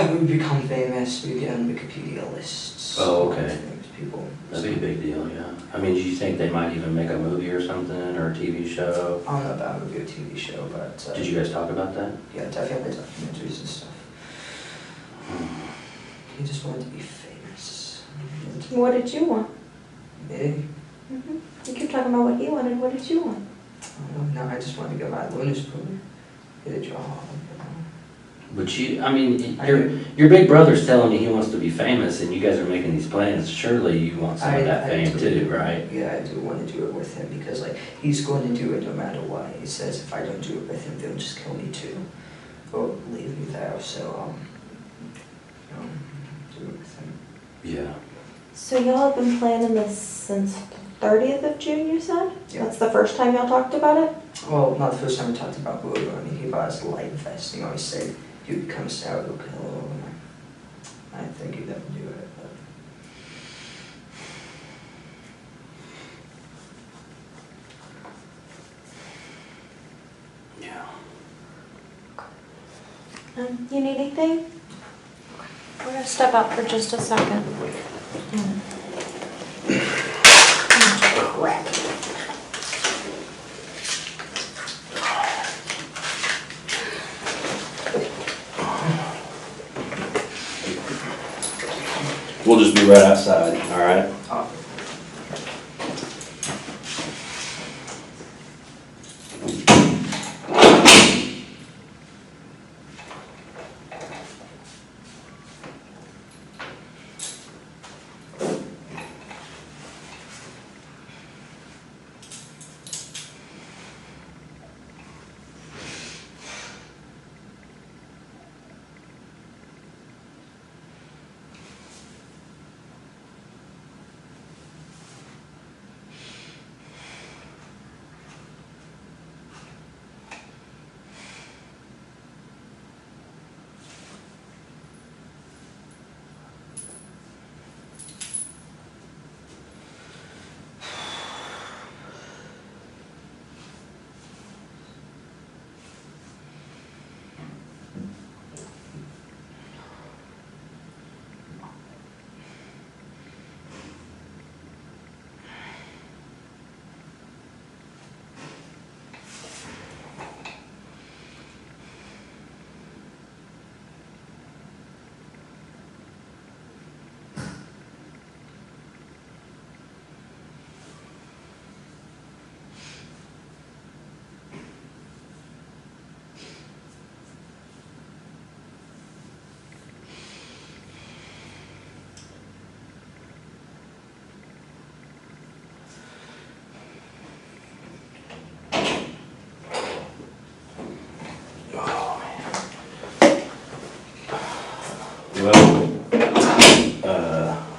we would become famous. We'd get on Wikipedia lists. Oh, okay. Famous people. That'd be a big deal, yeah. I mean, do you think they might even make a movie or something, or a TV show? I don't know about a movie or TV show, but... Did you guys talk about that? Yeah, definitely documentaries and stuff. He just wanted to be famous. What did you want? Me? Mm-hmm. You keep talking about what he wanted. What did you want? I don't know. I just wanted to get my bonus program. Get a job. But I mean, your big brother's telling you he wants to be famous, and you guys are making these plans. Surely you want some of that fame too, right? Yeah, I do want to do it with him because, like, he's going to do it no matter what. He says if I don't do it with him, they'll just kill me too, or leave me there. So, do it with him. Yeah. So y'all have been planning this since 30th of June, you said? Yeah. That's the first time y'all talked about it? Well, not the first time we talked about Bodo. I mean, he bought us a light vest. He always said he would come out, he'll kill him. I didn't think he'd ever do it, but... Yeah. You need anything? We're gonna step out for just a second. Crap. We'll just be right outside, all right?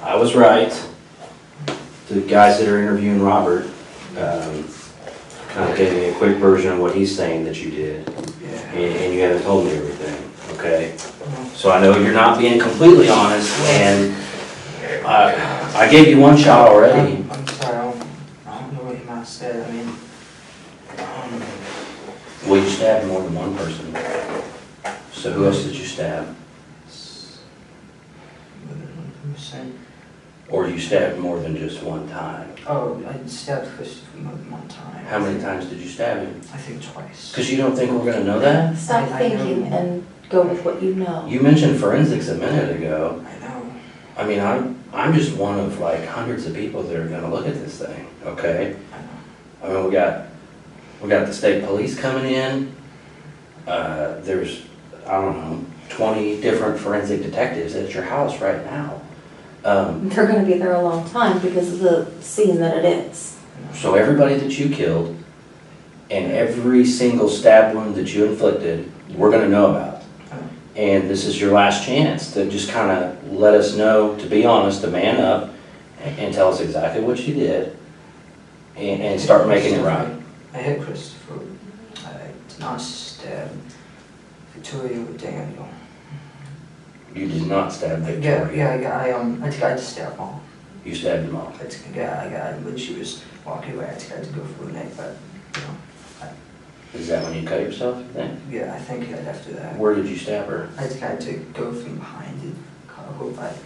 I was right. The guys that are interviewing Robert kind of gave me a quick version of what he's saying that you did. Yeah. And you haven't told me everything, okay? So I know you're not being completely honest, and I gave you one shot already. I'm sorry, I don't know what you might have said. I mean, Well, you stabbed more than one person. So who else did you stab? more than 1%. Or you stabbed more than just one time? Oh, I stabbed Christopher more than one time. How many times did you stab him? I think twice. Because you don't think we're going to know that? Stop I know. thinking and go with what you know. You mentioned forensics a minute ago. I know. I mean, I'm just one of like hundreds of people that are going to look at this thing, okay? I know. I mean, we got the state police coming in. There's, I don't know, 20 different forensic detectives at your house right now. They're gonna be there a long time because of the scene that it is. So everybody that you killed and every single stab wound that you inflicted, we're gonna know about. And this is your last chance to just kind of let us know, to be honest, to man up and tell us exactly what you did and start making it right. I hit Christopher. I did not stab Victoria with Daniel. You did not stab Victoria. I tried to stab Mom. You stabbed them all. When she was walking away, I tried to go for a neck, but, you know. Is that when you cut yourself, you think? Yeah, I think right after that. Where did you stab her? I tried to go from behind the cargo, but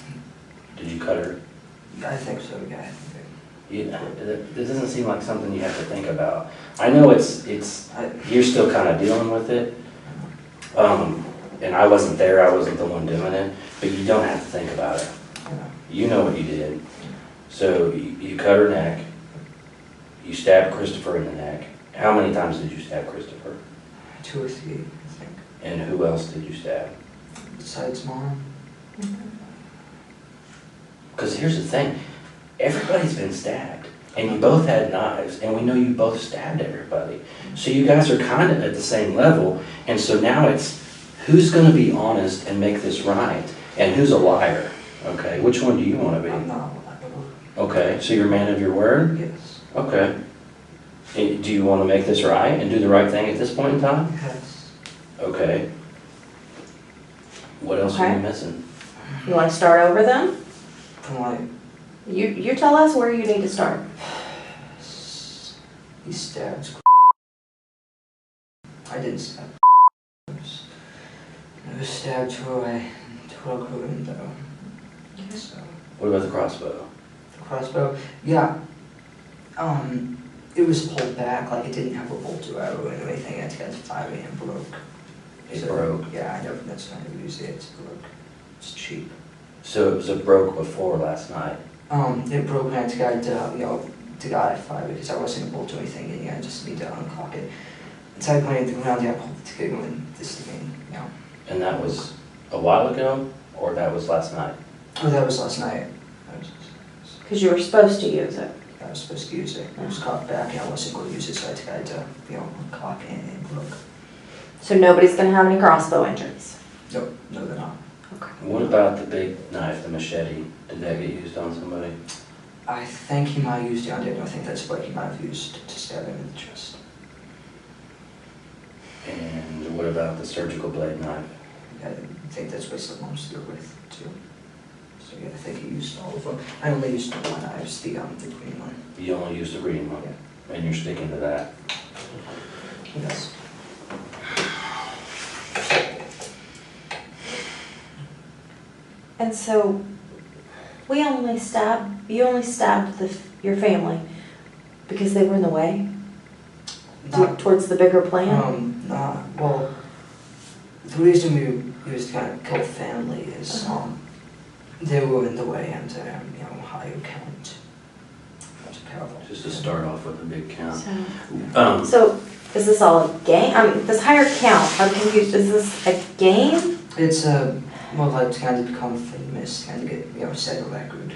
Did you cut her? I think so, yeah. This doesn't seem like something you have to think about. I know you're still kind of dealing with it. And I wasn't there, I wasn't the one doing it, but you don't have to think about it. You know what you did. So you cut her neck, you stabbed Christopher in the neck. How many times did you stab Christopher? 2 or 3, I think. And who else did you stab? Besides Mom. Because here's the thing, everybody's been stabbed, and you both had knives, and we know you both stabbed everybody. So you guys are kind of at the same level, and so now it's who's going to be honest and make this right, and who's a liar, okay? Which one do you want to be? I'm not. Okay, so you're a man of your word? Yes. Okay. And do you want to make this right and do the right thing at this point in time? Yes. Okay. What else are you missing? You want to start over then? From like, You tell us where you need to start. he stabbed. I didn't stab. I was stabbed through a window. So, What about the crossbow? the crossbow, yeah. It was pulled back, like it didn't have a bolt or arrow or anything. I tried to fire it and broke. It broke? Yeah, I never that's trying to use it. It broke. It's cheap. So it broke before last night? It broke when I tried to fire it because I wasn't able to do anything, and I just need to uncock it. So I went around, I pulled the trigger and this thing, And that was a while ago, or that was last night? Oh, that was last night. Because you were supposed to use it. I was supposed to use it. It was cocked back, and I wasn't going to use it, so I tried to, uncock it and it broke. So nobody's going to have any crossbow injuries. No, they're not. Okay. What about the big knife, the machete? Did that get used on somebody? I think he might have used it on Daniel. I think that's what he might have used to stab him in the chest. And what about the surgical blade knife? I think that's what someone was there with, too. So yeah, I think he used all of them. I only used the one knives, the green one. You only used the green one? Yeah. And you're sticking to that? Yes. And so, you only stabbed your family because they were in the way? Towards the bigger plan? Well, the reason we was trying to kill family is, they were in the way and, higher count. That's powerful. Just to start off with a big count. So, is this all a game? This higher count, I'm confused, is this a game? It's like trying to become famous, trying to get, set a record.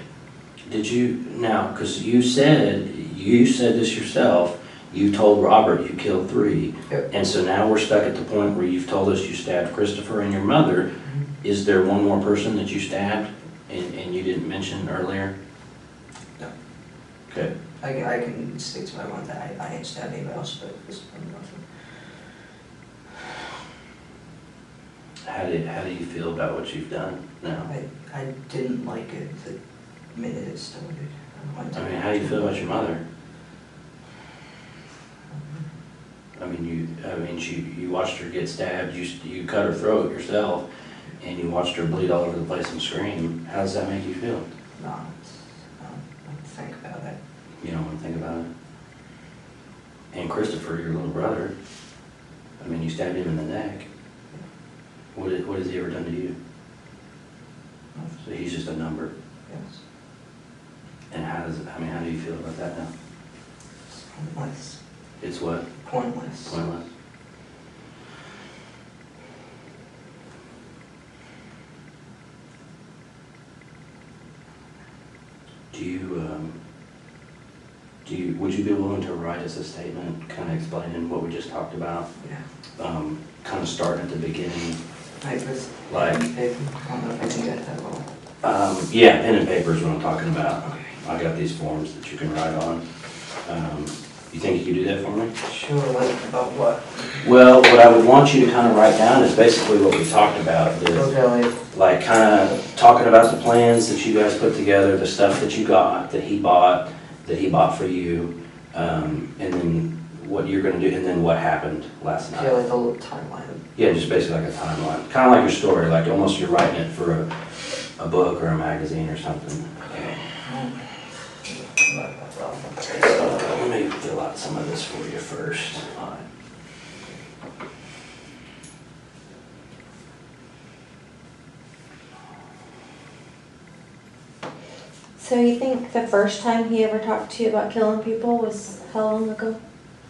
Did you, now, because you said this yourself, you told Robert you killed 3. Yep. And so now we're stuck at the point where you've told us you stabbed Christopher and your mother. Mm-hmm. Is there one more person that you stabbed and you didn't mention earlier? No. Okay. I can stick to my one that I ain't stabbed anybody else, but it's probably nothing. How do you feel about what you've done now? I didn't like it the minute it started. I mean, how do you feel about your mother? I mean, you watched her get stabbed, you cut her throat yourself, and you watched her bleed all over the place and scream. How does that make you feel? No, I don't think about it. You don't want to think about it? And Christopher, your little brother, I mean, you stabbed him in the neck. What has he ever done to you? Nothing. So he's just a number. Yes. And how do you feel about that now? It's pointless. It's what? Pointless. Pointless. Would you be willing to write us a statement kind of explaining what we just talked about? Yeah. Kind of starting at the beginning Like with Like, paper? I don't know if I can get that all. yeah, pen and paper is what I'm talking about. Okay. I got these forms that you can write on. You think you could do that for me? Sure, like about what? Well, what I would want you to kind of write down is basically what we talked about. Okay, Like kind of talking about the plans that you guys put together, the stuff that you got, that he bought for you, and then what you're gonna do, and then what happened last yeah, night. like a little timeline. Yeah, just basically like a timeline, kind of like your story, like almost you're writing it for a book or a magazine or something. Okay. Let me fill out some of this for you first. So you think the first time he ever talked to you about killing people was how long ago?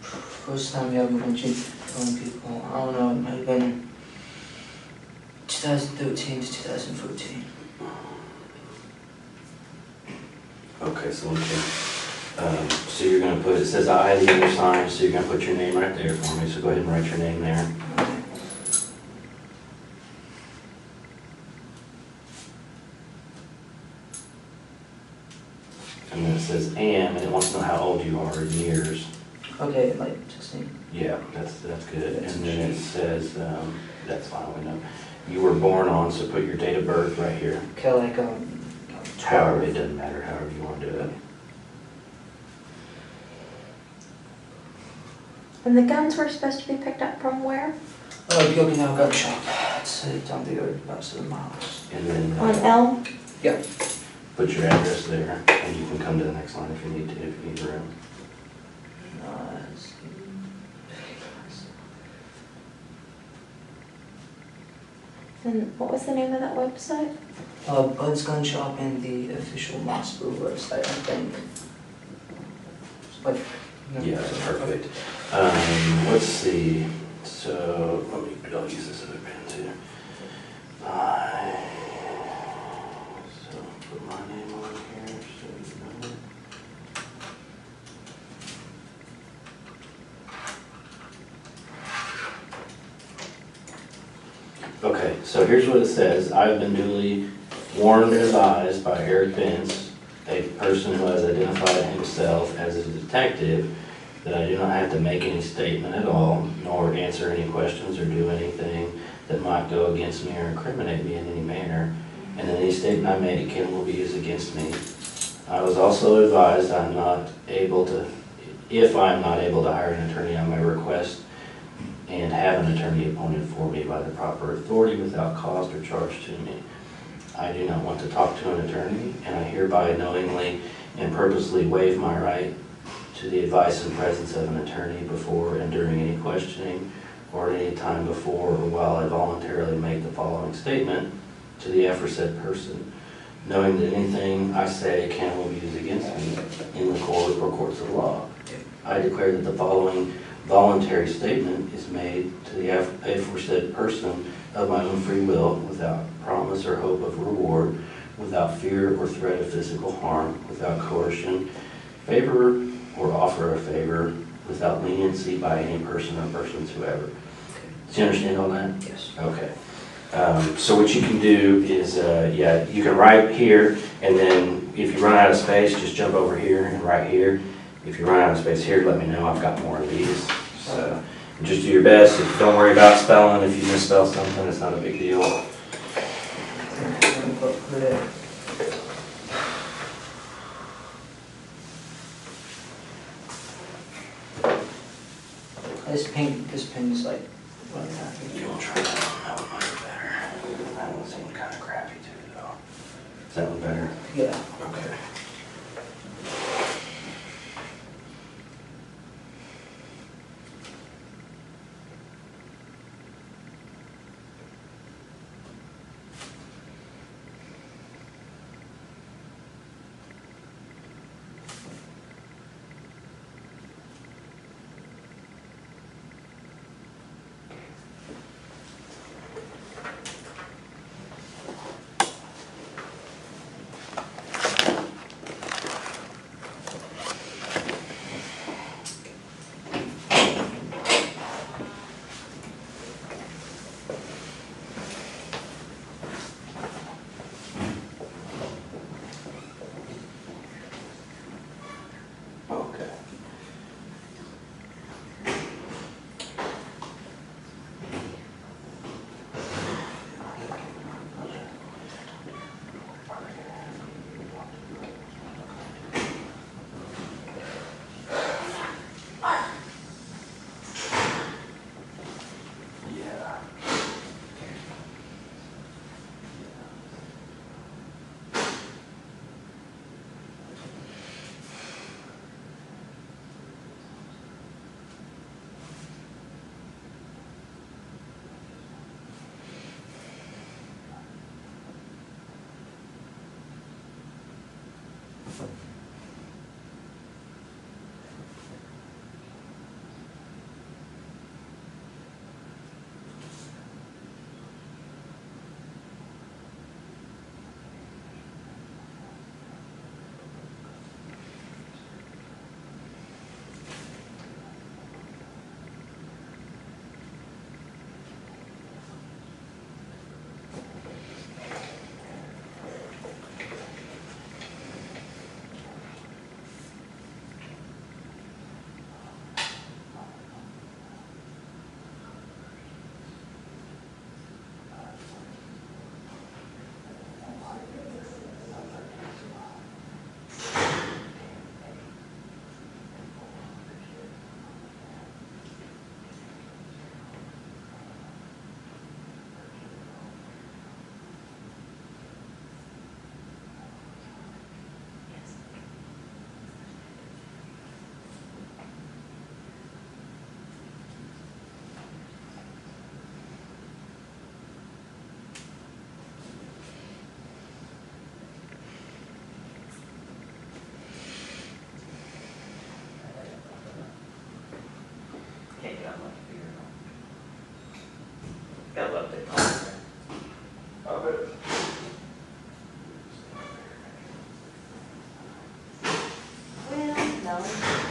First time we ever went to telling people, I don't know, it might have been 2013 to 2014. Okay, so we can, so you're gonna put, it says I, the other sign, so you're gonna put your name right there for me, so go ahead and write your name there. And then it says am, and it wants to know how old you are in years. Okay, like 16. Yeah, that's good. And then it says, that's fine, we know. You were born on, so put your date of birth right here. Okay, like However, 12. it doesn't matter, however you want to do it. And the guns were supposed to be picked up from where? The Okinawa gun shop. It's down the road about 7 miles. And then On Elm? Yeah. put your address there, and you can come to the next line if you need to, if you need room. And what was the name of that website? Bud's Gun Shop and the official Moscow website, I think. Like, Yeah, that's perfect. Let's see, so, I'll use this other pen too. So, put my name on here, so you know it. Okay, so here's what it says. I have been duly warned and advised by Eric Benz, a person who has identified himself as a detective, that I do not have to make any statement at all, nor answer any questions or do anything that might go against me or incriminate me in any manner, and any statement I make again will be used against me. I was also advised I am not able to, if I am not able to hire an attorney on my request, and have an attorney appointed for me by the proper authority without cost or charge to me. I do not want to talk to an attorney, and I hereby knowingly and purposely waive my right to the advice and presence of an attorney before and during any questioning or at any time before or while I voluntarily make the following statement to the aforesaid person, knowing that anything I say can or will be used against me in the court or courts of law. I declare that the following voluntary statement is made to the aforesaid person of my own free will, without promise or hope of reward, without fear or threat of physical harm, without coercion, favor or offer of favor, without leniency by any person or persons whoever. Do you understand all that? Yes. Okay. So what you can do is, yeah, you can write here, and then if you run out of space, just jump over here and write here. If you run out of space here, let me know. I've got more of these. So just do your best. Don't worry about spelling. If you misspell something, it's not a big deal. This pen is like running out. You want to try that one? That one might be better. That one seemed kind of crappy too, though. Is that one better? Yeah. Okay.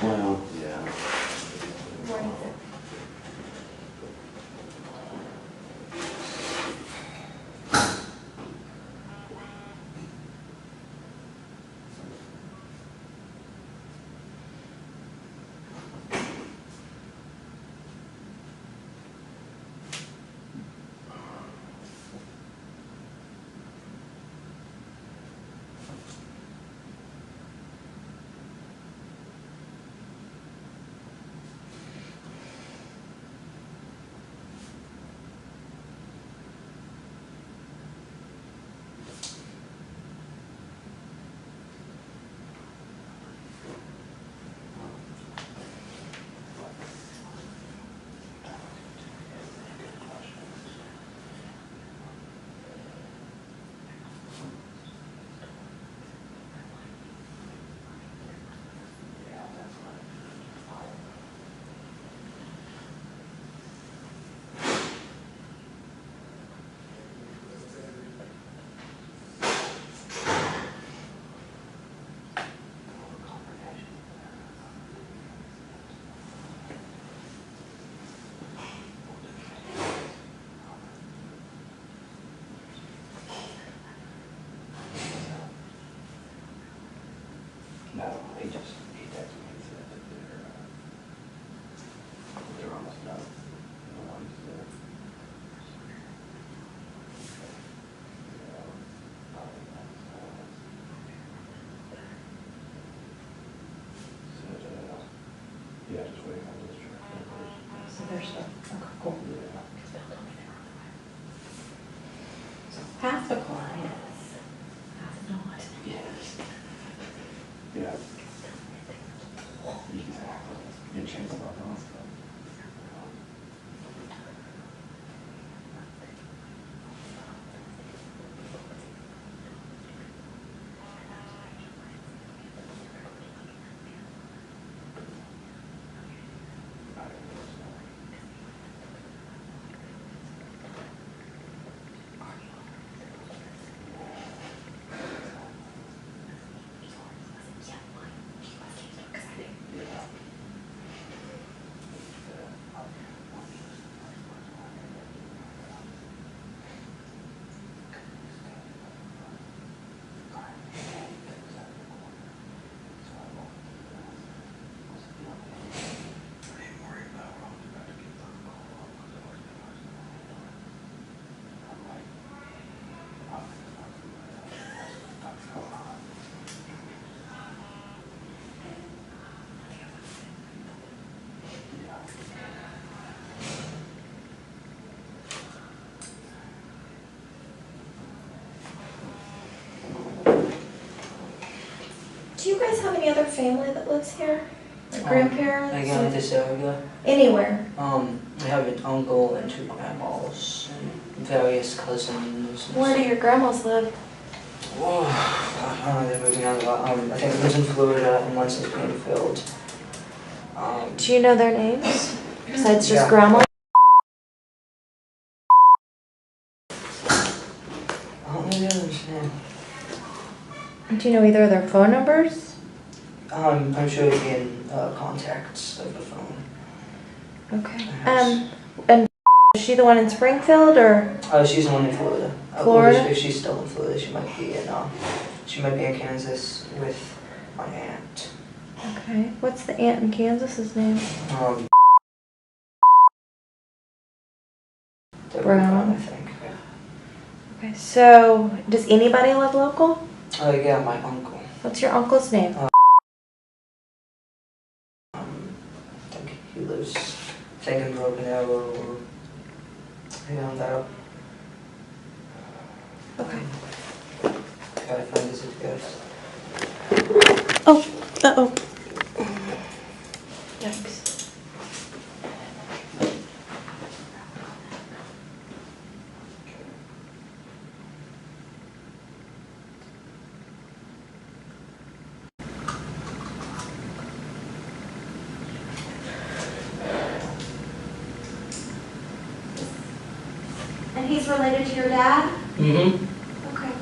Well, yeah. What is it? No, he texted me and said that they're almost done. The ones that- Said, yeah, just waiting on this truck. So there's the, okay, cool. Yeah. So half the clients, half not. Yes. Yeah. Exactly. You changed a lot of stuff. Do you guys have any other family that lives here? Like grandparents? I got this area. Anywhere? I have an uncle and 2 grandmas and various cousins. Where do your grandmas live? Whoa, I don't know, they're moving out a lot. I think one's in Florida and one's in Springfield. Do you know their names? Besides just Yeah. grandma? I don't know the other's name. Do you know either of their phone numbers? I'm sure it'd be in contacts of the phone. Okay. Yes. And is she the one in Springfield or? She's the one in Florida. Florida? Or if she's still in Florida, she might be in Kansas with my aunt. Okay. What's the aunt in Kansas's name? Brown, I think. Okay. So, does anybody live local? Yeah, my uncle. What's your uncle's name? I think he lives, in Broken Arrow or around that. Okay. Gotta find his address. Oh. Uh-oh. Yikes. And he's related to your dad? Mm-hmm. Okay.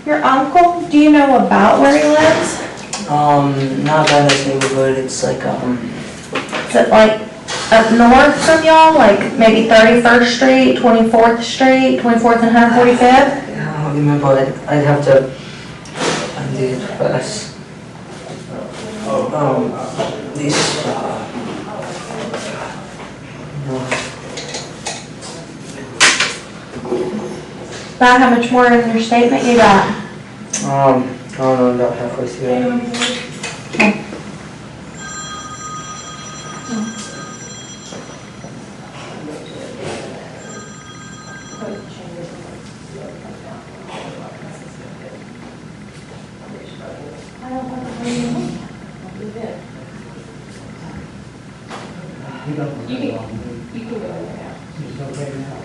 Your uncle, do you know about where he lives? Not by this neighborhood, it's like, Is it like up north from y'all, like maybe 31st Street, 24th Street, 24th and 145th? I don't remember, I'd have to find the address. These, About how much more in your statement you got? I don't know, about halfway through. Okay. You can go there now.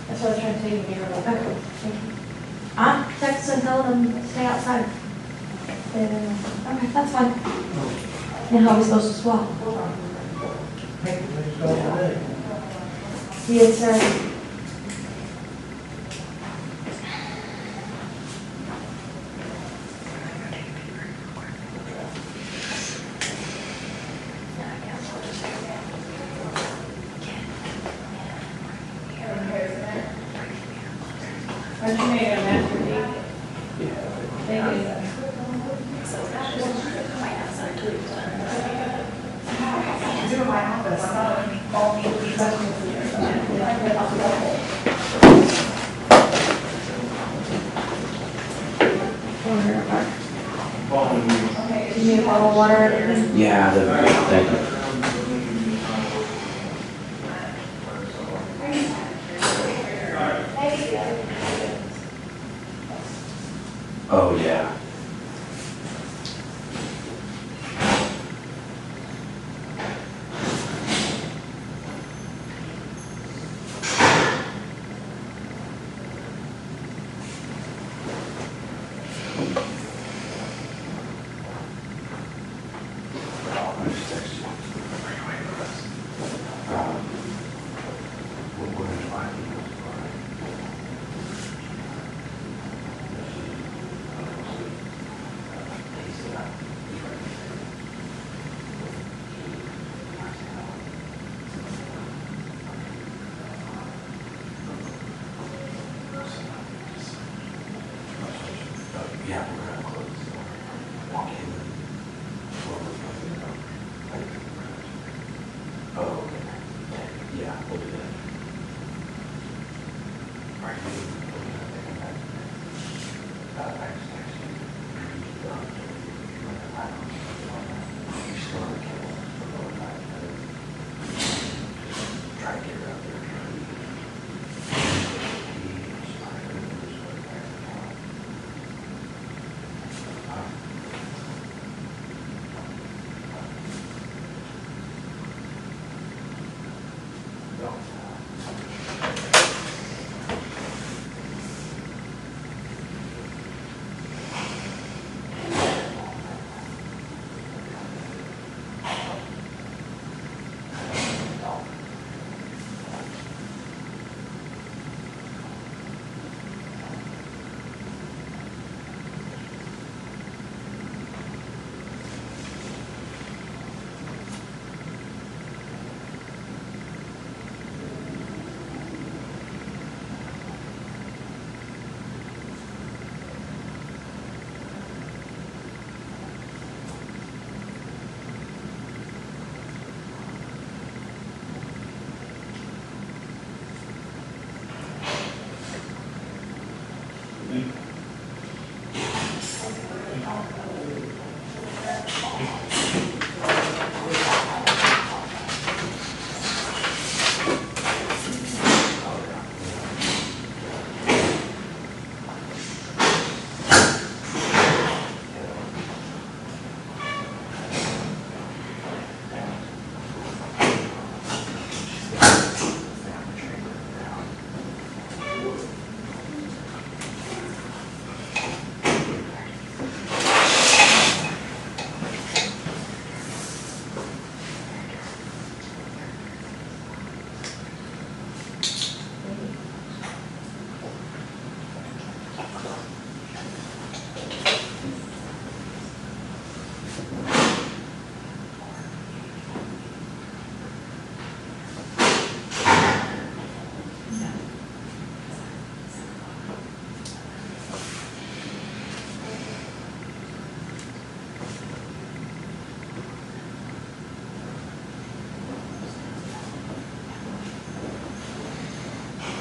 That's what I was trying to tell you when you were like, Okay, thank you. I'm texting and telling them to stay outside. Okay, that's fine. And how are we supposed to swap? Yes, sir. but you made a master deed. They did. You need a bottle of water or anything? Yeah, thank you. Oh, yeah. I just texted you.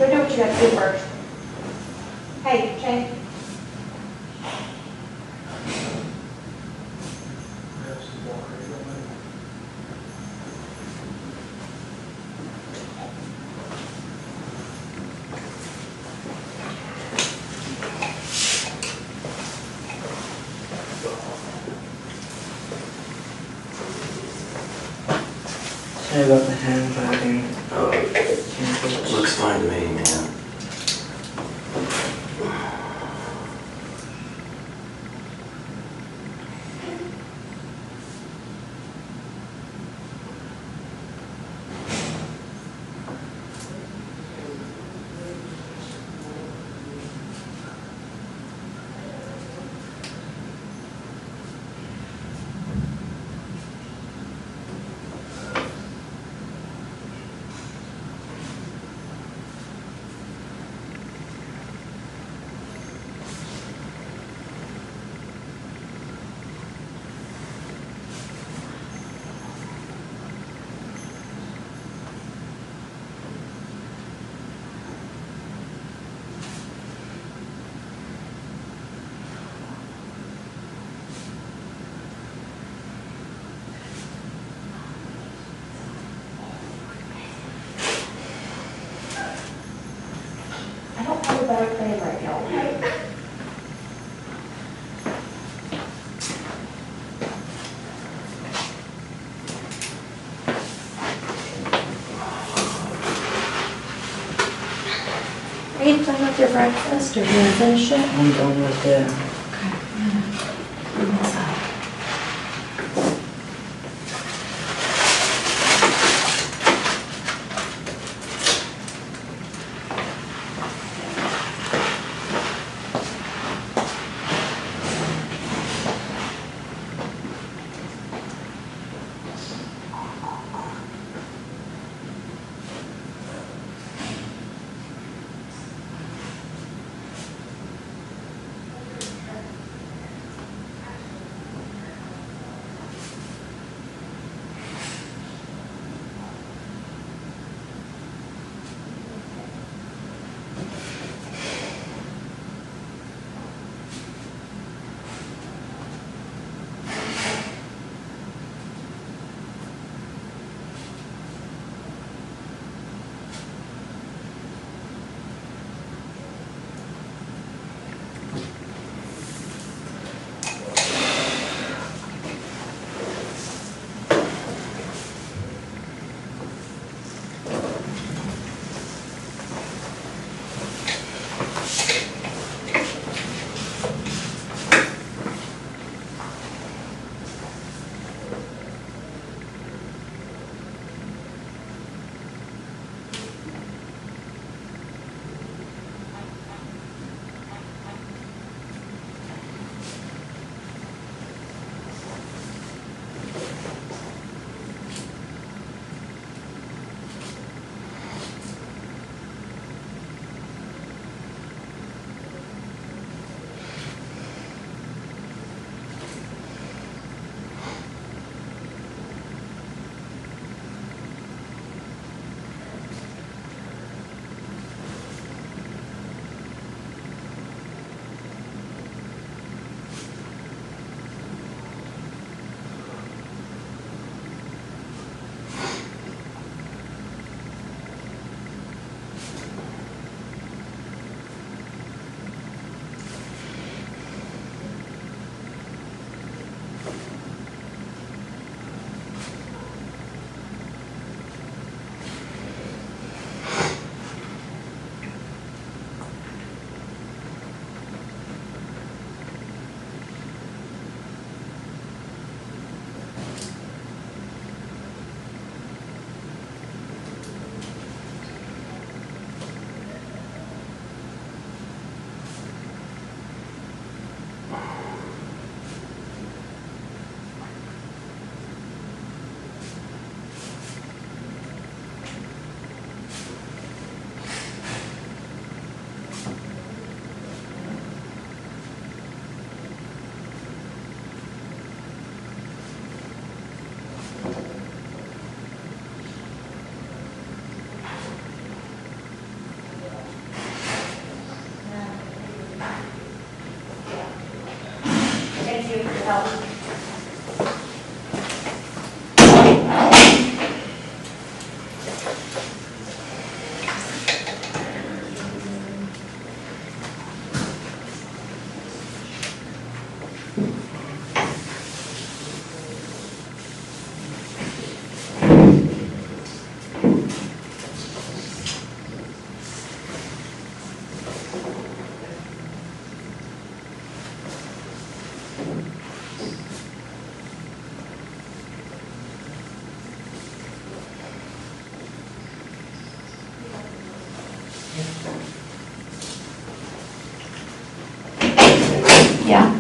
Go do what you got to do first. Hey, Shane. Sorry about the handwriting. Looks fine to me, man. I don't have a better plan right now, okay? Are you done with your breakfast or do you want to finish it? I'm done with it. Okay, I'm gonna inside. your help. Yeah.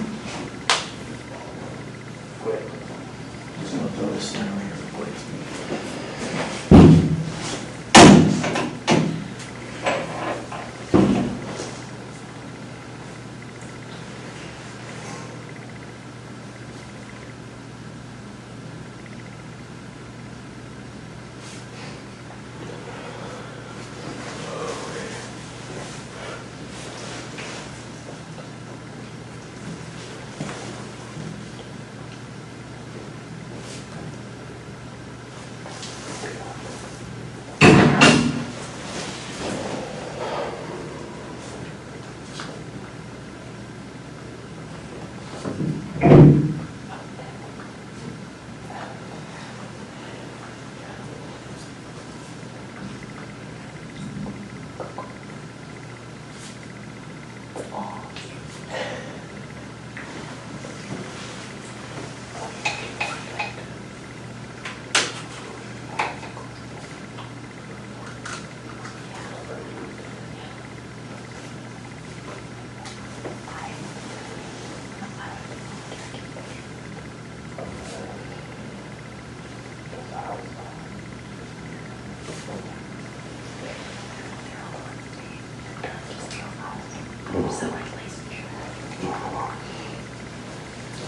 So at least.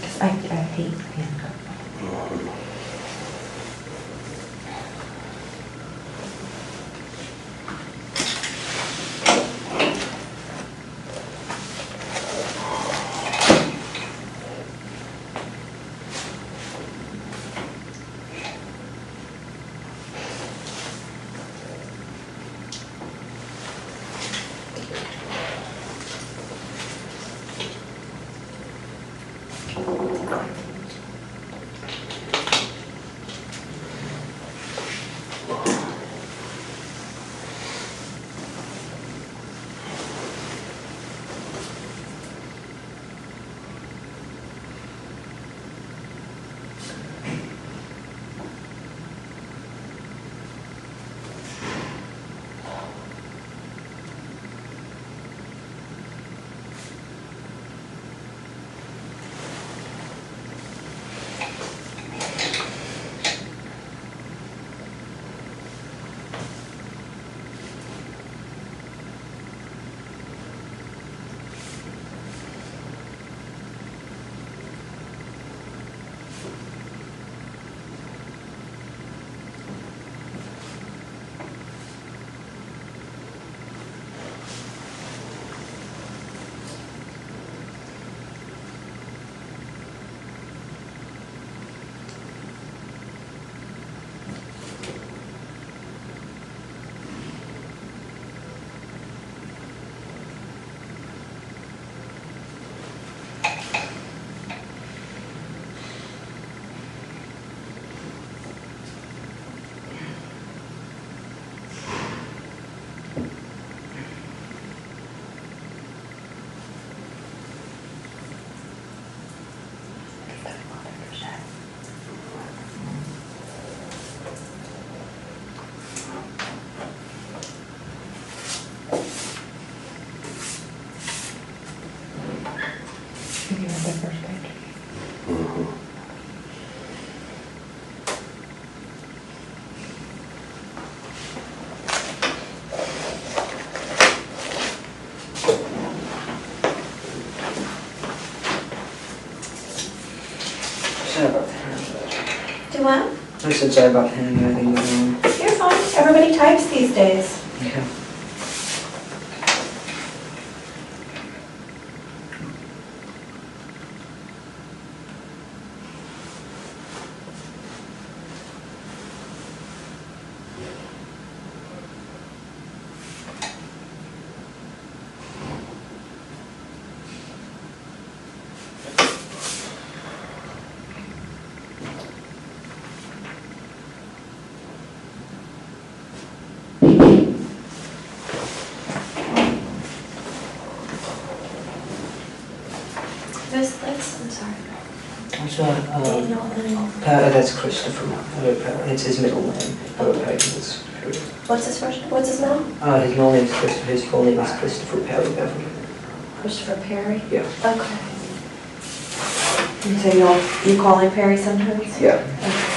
Because I hate handcuffs. You read the first page. Sorry about the hand. Do what? I said sorry about the hand. I think you're wrong. You're fine. Everybody types these days. Okay. That's right. That's Christopher. It's his middle name. Perry. What's his first, what's his name? His middle name is Christopher. His full name is Christopher Perry Beverly. Christopher Perry? Yeah. Okay. And so you call him Perry sometimes? Yeah. Okay.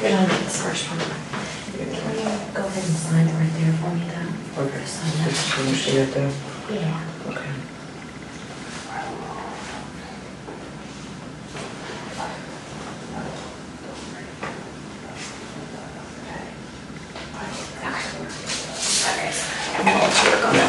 You're done with this first one. Can you go ahead and sign it right there for me, though? Okay. Just sign that. So you see it there? Yeah. Okay. Okay. Let's work on it.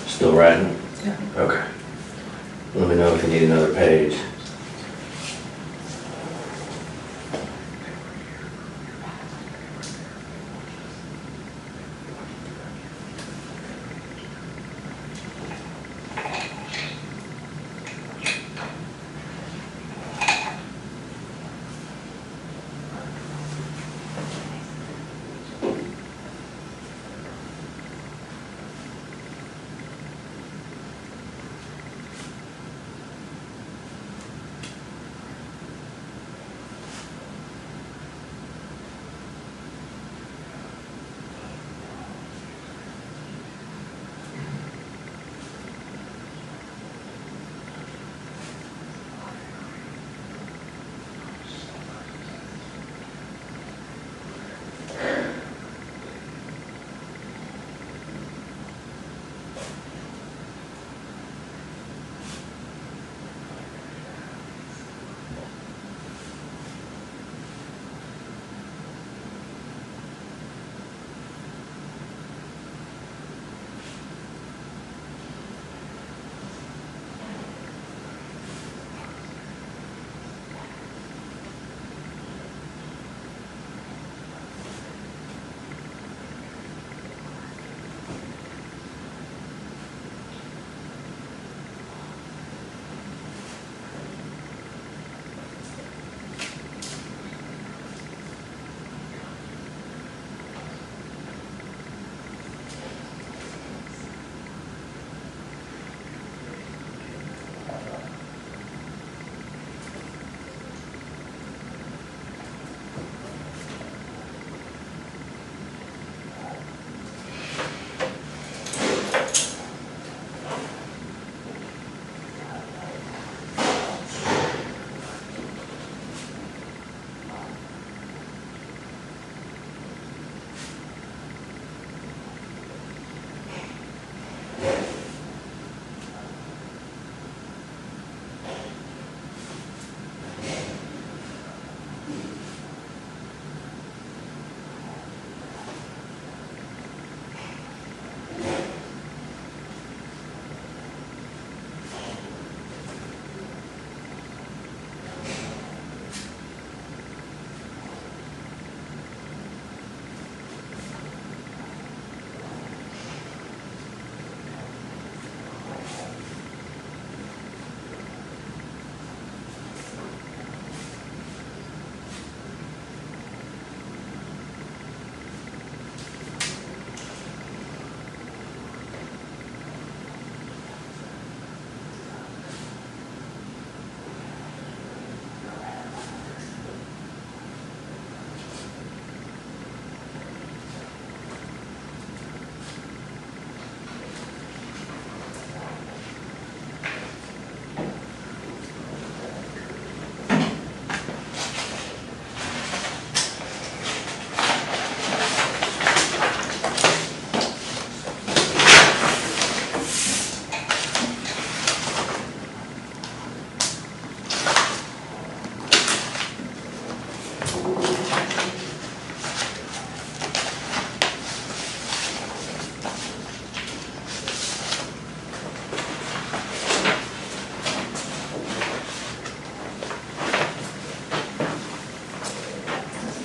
Still writing? Yeah. Okay. Let me know if you need another page.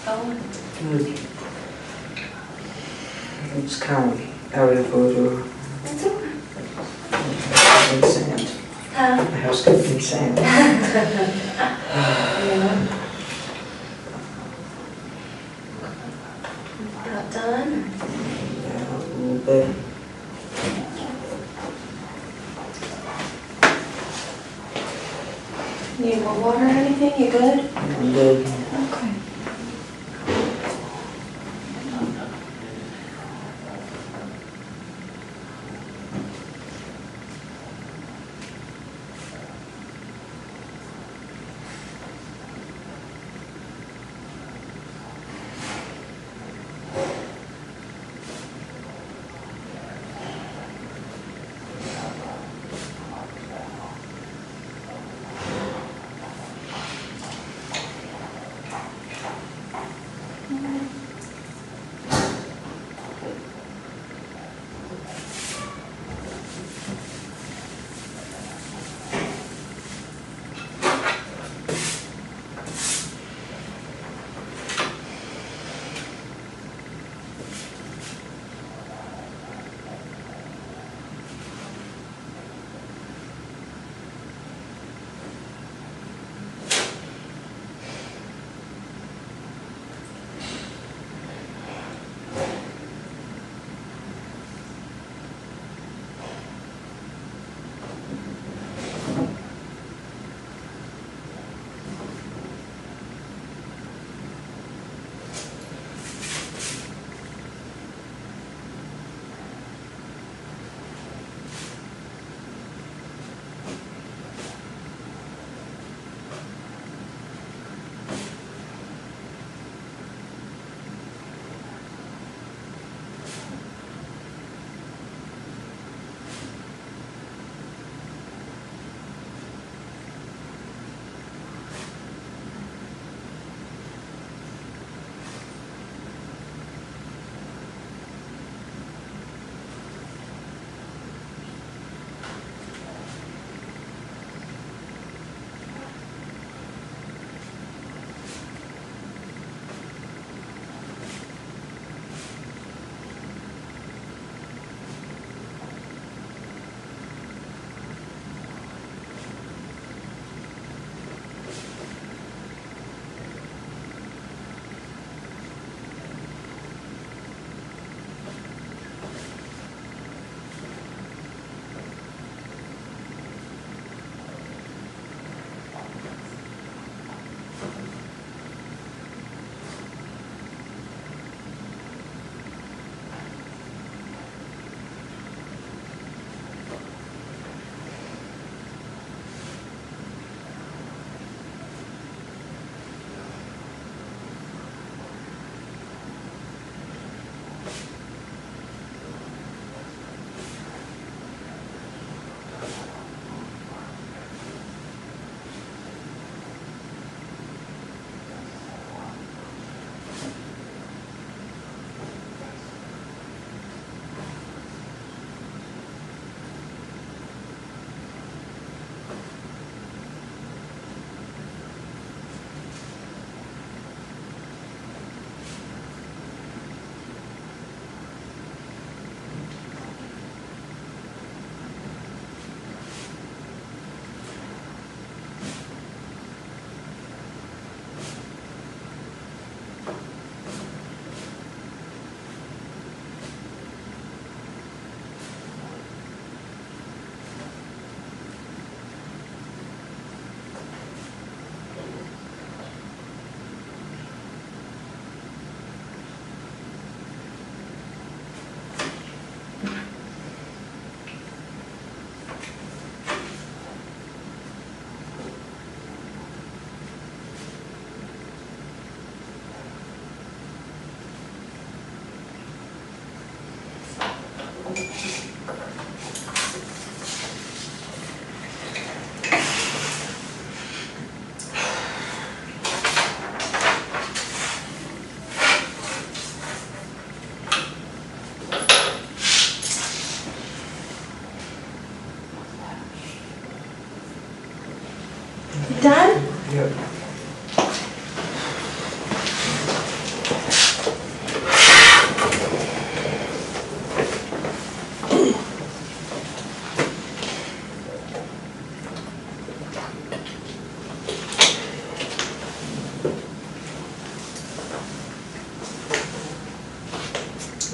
going? Good. It's kind of out of order. It's okay. In sand. Huh? The house covered in sand. Yeah. About done? Yeah, a little bit. Need more water or anything? You good? I'm good. Okay.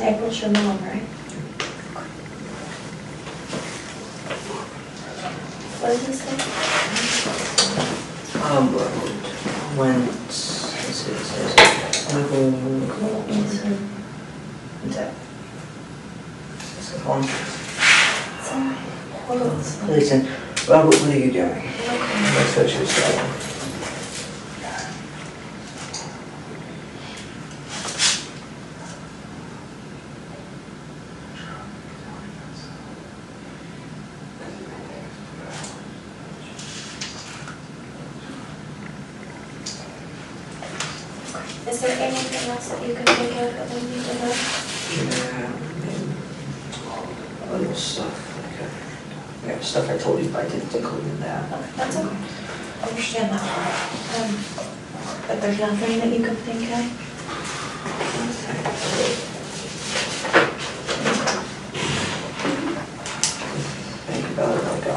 April's your mom, right? What does this say? When, let's see, it says, local, Listen, Robert, what are you doing? That's what she was saying. Is there anything else that you can think of that we need to know? Yeah, and other stuff, like, stuff I told you, but I didn't include in that. Okay, that's okay. I understand that part. But there's nothing that you can think of? Think about it, like,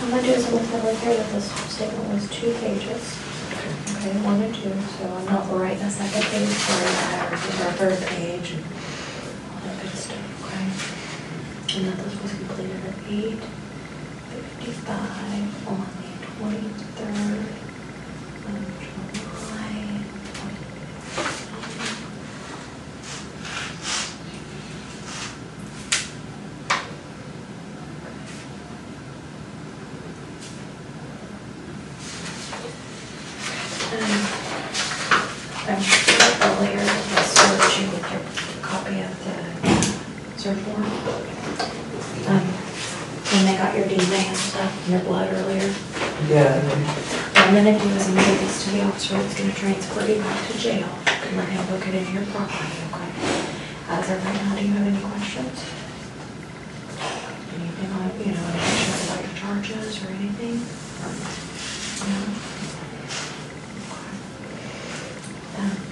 I'm gonna do is I'm gonna put right here that this statement was 2 pages. Okay, 1 and 2, so I'm not writing a second page for that, or a third page, and all that good stuff, okay? And that this was completed at 8:55 on the 23rd of July. I'm sure earlier that search you with your copy of the search warrant. When they got your DNA and stuff, and your blood earlier. yeah, What I'm gonna do is I'm gonna give this to the officer that's gonna transport you back to jail and let him book it into your property, okay? As of right now, do you have any questions? Anything on, any questions about your charges or anything? No?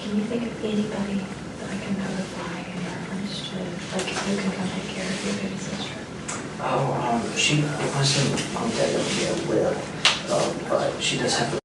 Can you think of anybody that I can notify in reference to, like, who can come take care of your baby sister? she wasn't on that area with, but she does have a